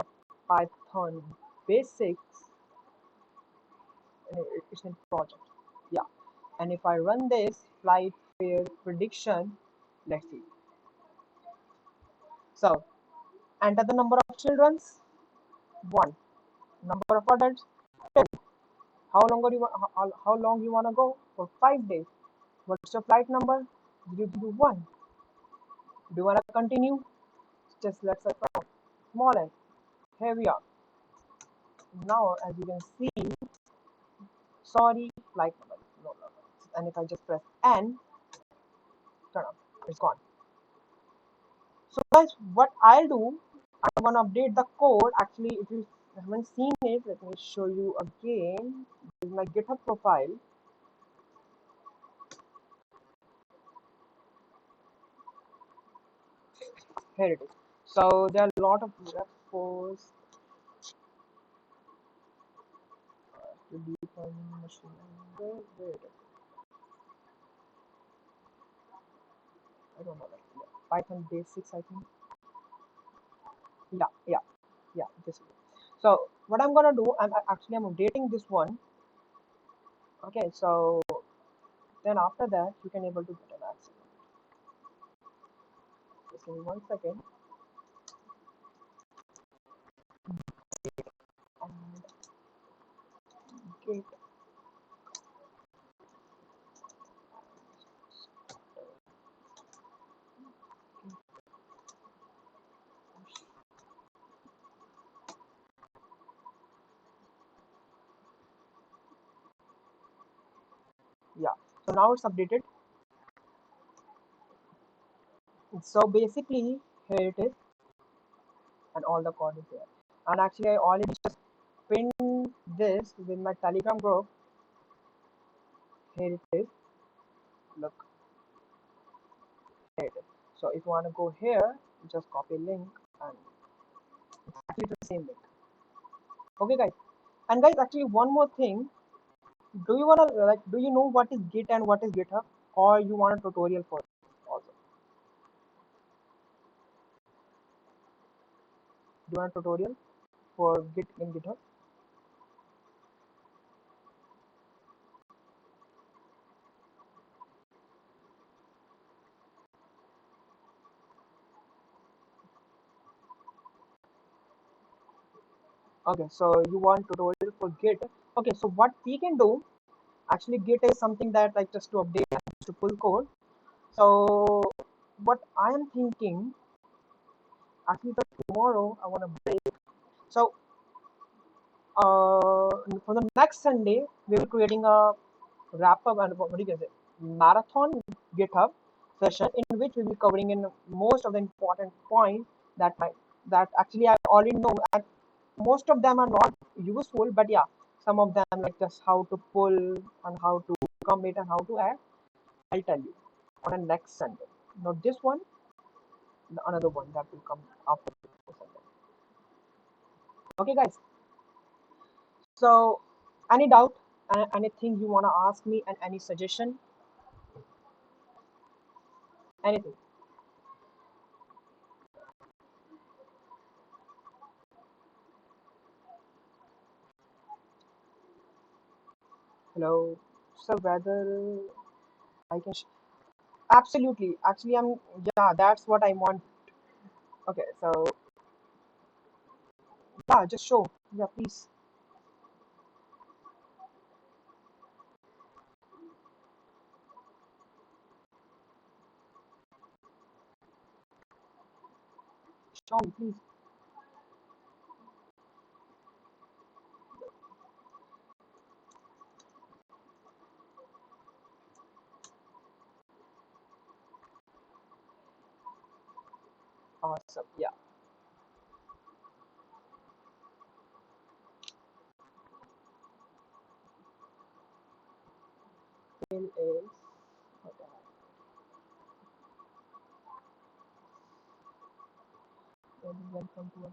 Python basics, it's in project. Yeah. And if I run this flight fare prediction, let's see. So enter the number of children's 1, number of adults 2. How long you want to go? For 5 days. What's your flight number? 001. Do you want to continue? Just let's say small n. Here we are. Now as you can see, sorry, flight number no longer. And if I just press N, turn on, it's gone. So guys, what I'll do, I'm gonna update the code. Actually, if you haven't seen it, let me show you again. This is my GitHub profile. Here it is. So there are a lot of repos to deepen machine learning. Where it is. I don't know, like Python basics, I think. Yeah, yeah, yeah. This is it. So what I'm gonna do, I'm updating this one. Okay, so then after that you can able to get an access. Just give me 1 second. And get yeah. So now it's updated. So basically here it is, and all the code is there. And actually I already just pinned this with my Telegram group. Here it is. Look, here it is. So if you want to go here, just copy link and actually the same link. Okay, guys. And guys, actually one more thing. Do you wanna like? Do you know what is Git and what is GitHub, or you want a tutorial for it also? Do you want a tutorial for Git in GitHub? Okay, so you want tutorial for Git. Okay, so what we can do, actually Git is something that like just to update, to pull code. So what I am thinking, actually for tomorrow I want to break. So for the next Sunday we will be creating a wrap up and what do you say, marathon GitHub session in which we will be covering in most of the important points that actually I already know, and most of them are not useful, but yeah, some of them like just how to pull and how to commit and how to add. I'll tell you on the next Sunday. Not this one, the another one that will come after this Sunday. Okay, guys. So, any doubt, anything you wanna ask me, and any suggestion, anything? Hello. So whether I can absolutely. Actually, I'm yeah. That's what I want. Okay. So yeah, just show. Yeah, please show me, please. Awesome. Yeah. Bill is okay. Welcome to.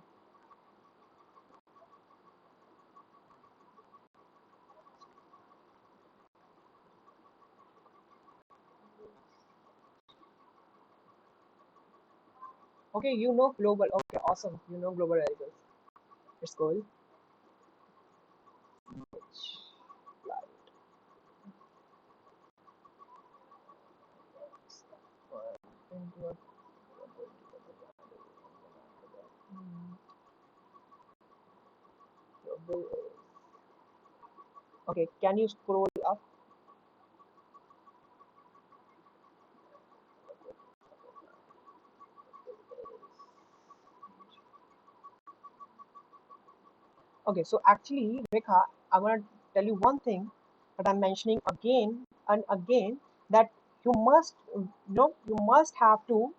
Okay, you know global. Okay, awesome. You know global variables. It's cool. Flight. Into a- Hmm, your bill is okay. Can you scroll up? Okay, so actually, Rekha, I'm gonna tell you one thing that I'm mentioning again and again, that you must, you must have to,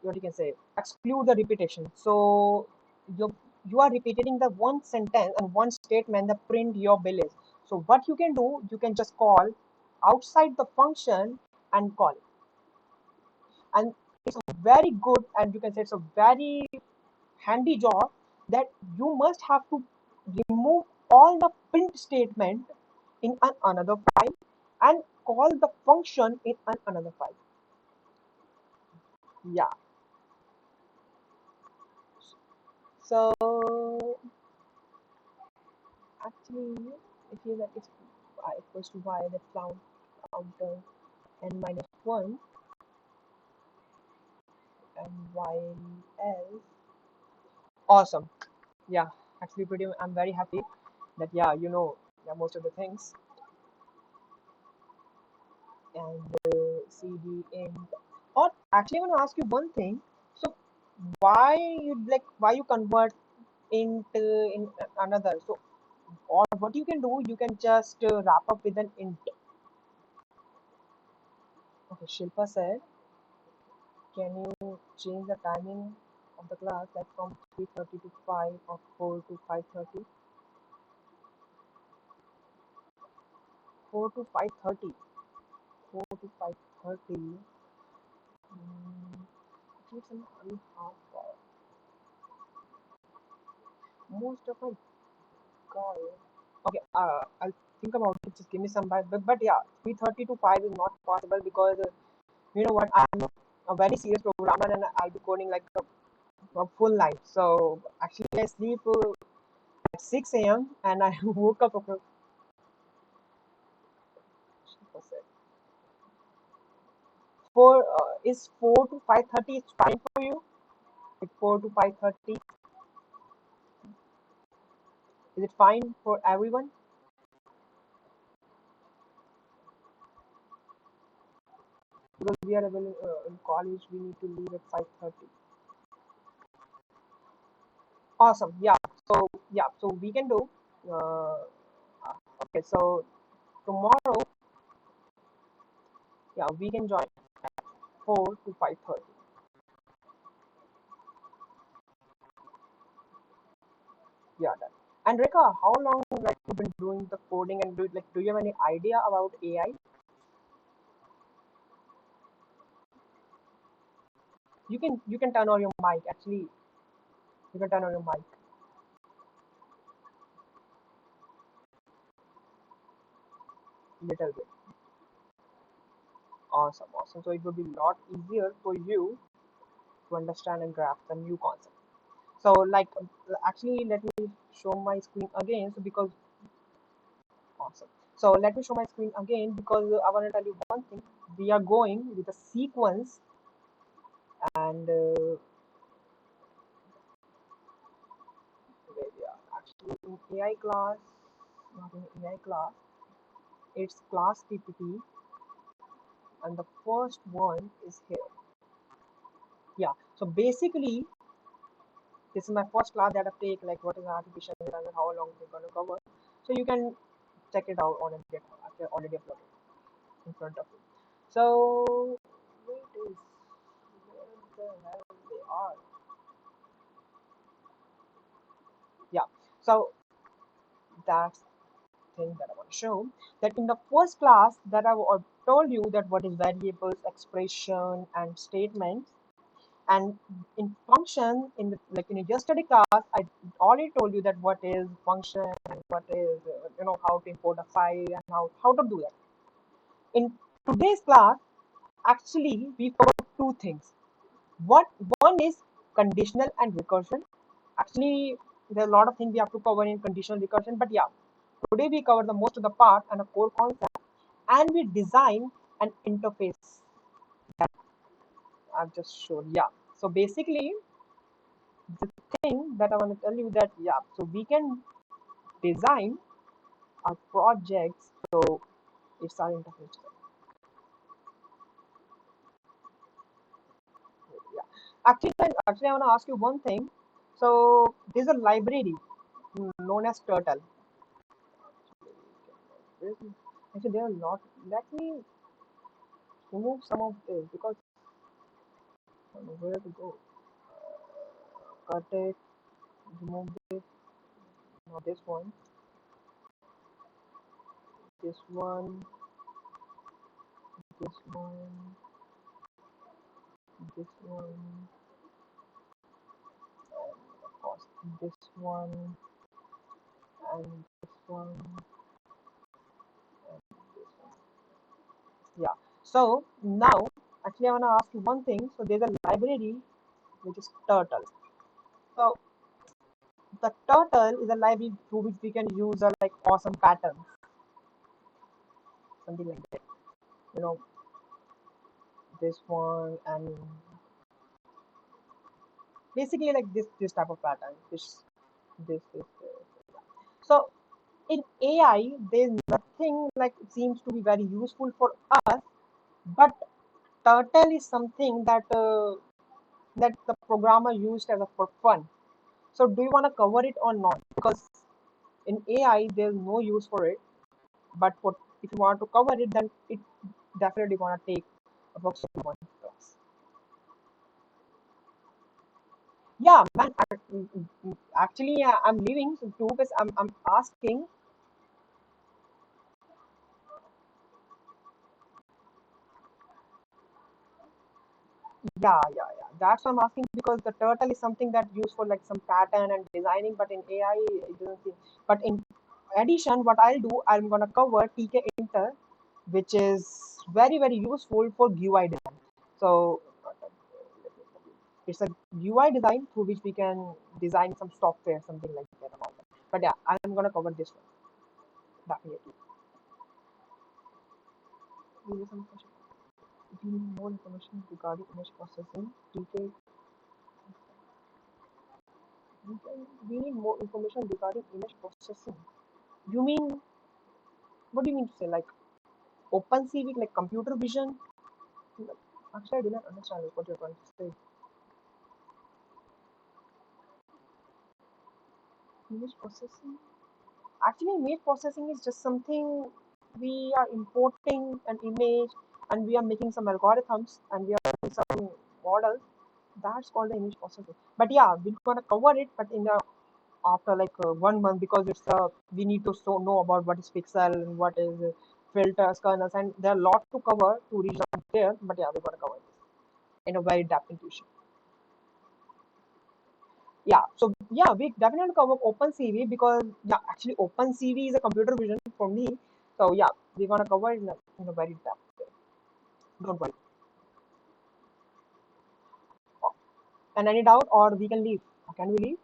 what you can say, exclude the repetition. So you are repeating the one sentence and one statement that print your bill is. So what you can do, you can just call outside the function and call it. And it's a very good, and you can say it's a very handy job, that you must have to remove all the print statement in another file and call the function in another file. Yeah. So actually, if you let it's I equals to y, that found counter n minus 1 and y else. Awesome. Yeah, actually pretty I'm very happy that yeah, yeah, most of the things. And CD in. Or actually, I want to ask you one thing. So why you convert into in another? So or what you can do, you can just wrap up with an int. Okay, Shilpa said, can you change the timing of the class like from 3:30 to 5 or 4 to 5:30? 4 to 5:30. 4 to 5:30. Mm, it's an half hour. Most of my call. Okay, I'll think about it. Just give me some time. But yeah, 3:30 to 5 is not possible because you know what? I'm a very serious programmer and I'll be coding like a full night. So actually, I sleep at 6 a.m. and I woke up at 4. Is 4 to 5:30 is fine for you? Like 4 to 5:30, is it fine for everyone? Because we are in college, we need to leave at 5:30. Awesome. So we can do. Uh, okay, so tomorrow, yeah, we can join 4 to 5:30. Yeah, done. And Rekha, how long like you been doing the coding and do you have any idea about AI? You can turn on your mic. Actually, you can turn on your mic little bit. Awesome, awesome. So it would be a lot easier for you to understand and grasp the new concept. So like actually, let me show my screen again. So because awesome. So let me show my screen again because I want to tell you one thing. We are going with a sequence and where we are actually in AI class, not in AI class. It's class PPT, and the first one is here. Yeah. So basically, this is my first class that I've taken. Like, what is artificial intelligence and how long we're going to cover. So you can check it out on a GitHub. I already uploaded in front of you. So where the hell they are? Yeah. So that's thing that I want to show that in the first class that told you that what is variables, expression, and statements, and in function in the like in a yesterday class I already told you that what is function and what is how to import a file and how to do that. In today's class, actually we cover two things. What one is conditional and recursion. Actually, there are a lot of things we have to cover in conditional recursion, but yeah, today we cover the most of the part and a core concept, and we design an interface that I've just showed. Yeah. So basically, the thing that I want to tell you that yeah, so we can design our projects. So it's our interface. Yeah. Actually, I want to ask you one thing. So there's a library known as Turtle. Actually, there are a lot. Let me remove some of this because I don't know where to go. Cut it, remove this, not this one, this one, this one, this one, and of course this one, and this one, and this one. Yeah. So now, actually, I want to ask you one thing. So there's a library which is Turtle. So the turtle is a library through which we can use like awesome patterns, something like that. You know, this one and basically like this type of pattern. This. So in AI, there's nothing like it seems to be very useful for us, but turtle is something that the programmer used as a for fun. So do you want to cover it or not? Because in AI, there's no use for it. But for if you want to cover it, then it definitely gonna take approximately 1 class. Yeah, man. Actually, I'm leaving so too because I'm asking. Yeah. That's what I'm asking because the turtle is something that used for like some pattern and designing, but in AI it doesn't seem. But in addition, what I'll do, I'm gonna cover TK Inter, which is very useful for UI design. So it's a UI design through which we can design some software, something like that. And all that. But yeah, I'm gonna cover this one definitely. Give me some question. We need more information regarding image processing. TK, we need more information regarding image processing. You mean what do you mean to say? Like OpenCV, like computer vision? Actually, I did not understand like, what you're trying to say. Image processing? Actually, image processing is just something we are importing an image and we are making some algorithms and we are making some models. That's called the image processing. But yeah, we're gonna cover it, but in the after like 1 month because it's we need to so know about what is pixel and what is filters, kernels, and there are a lot to cover to reach out there. But yeah, we're gonna cover this in a very depth intuition. Yeah, so yeah, we definitely cover OpenCV because yeah, actually OpenCV is a computer vision for me. So yeah, we're gonna cover it in a very depth. Don't worry. And any doubt, or we can leave. Can we leave?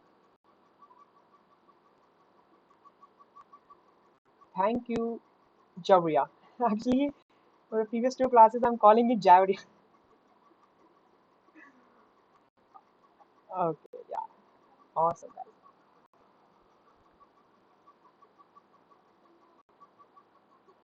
Thank you, Javria. Actually, for the previous 2 classes, I'm calling it Javria. Okay, yeah, awesome.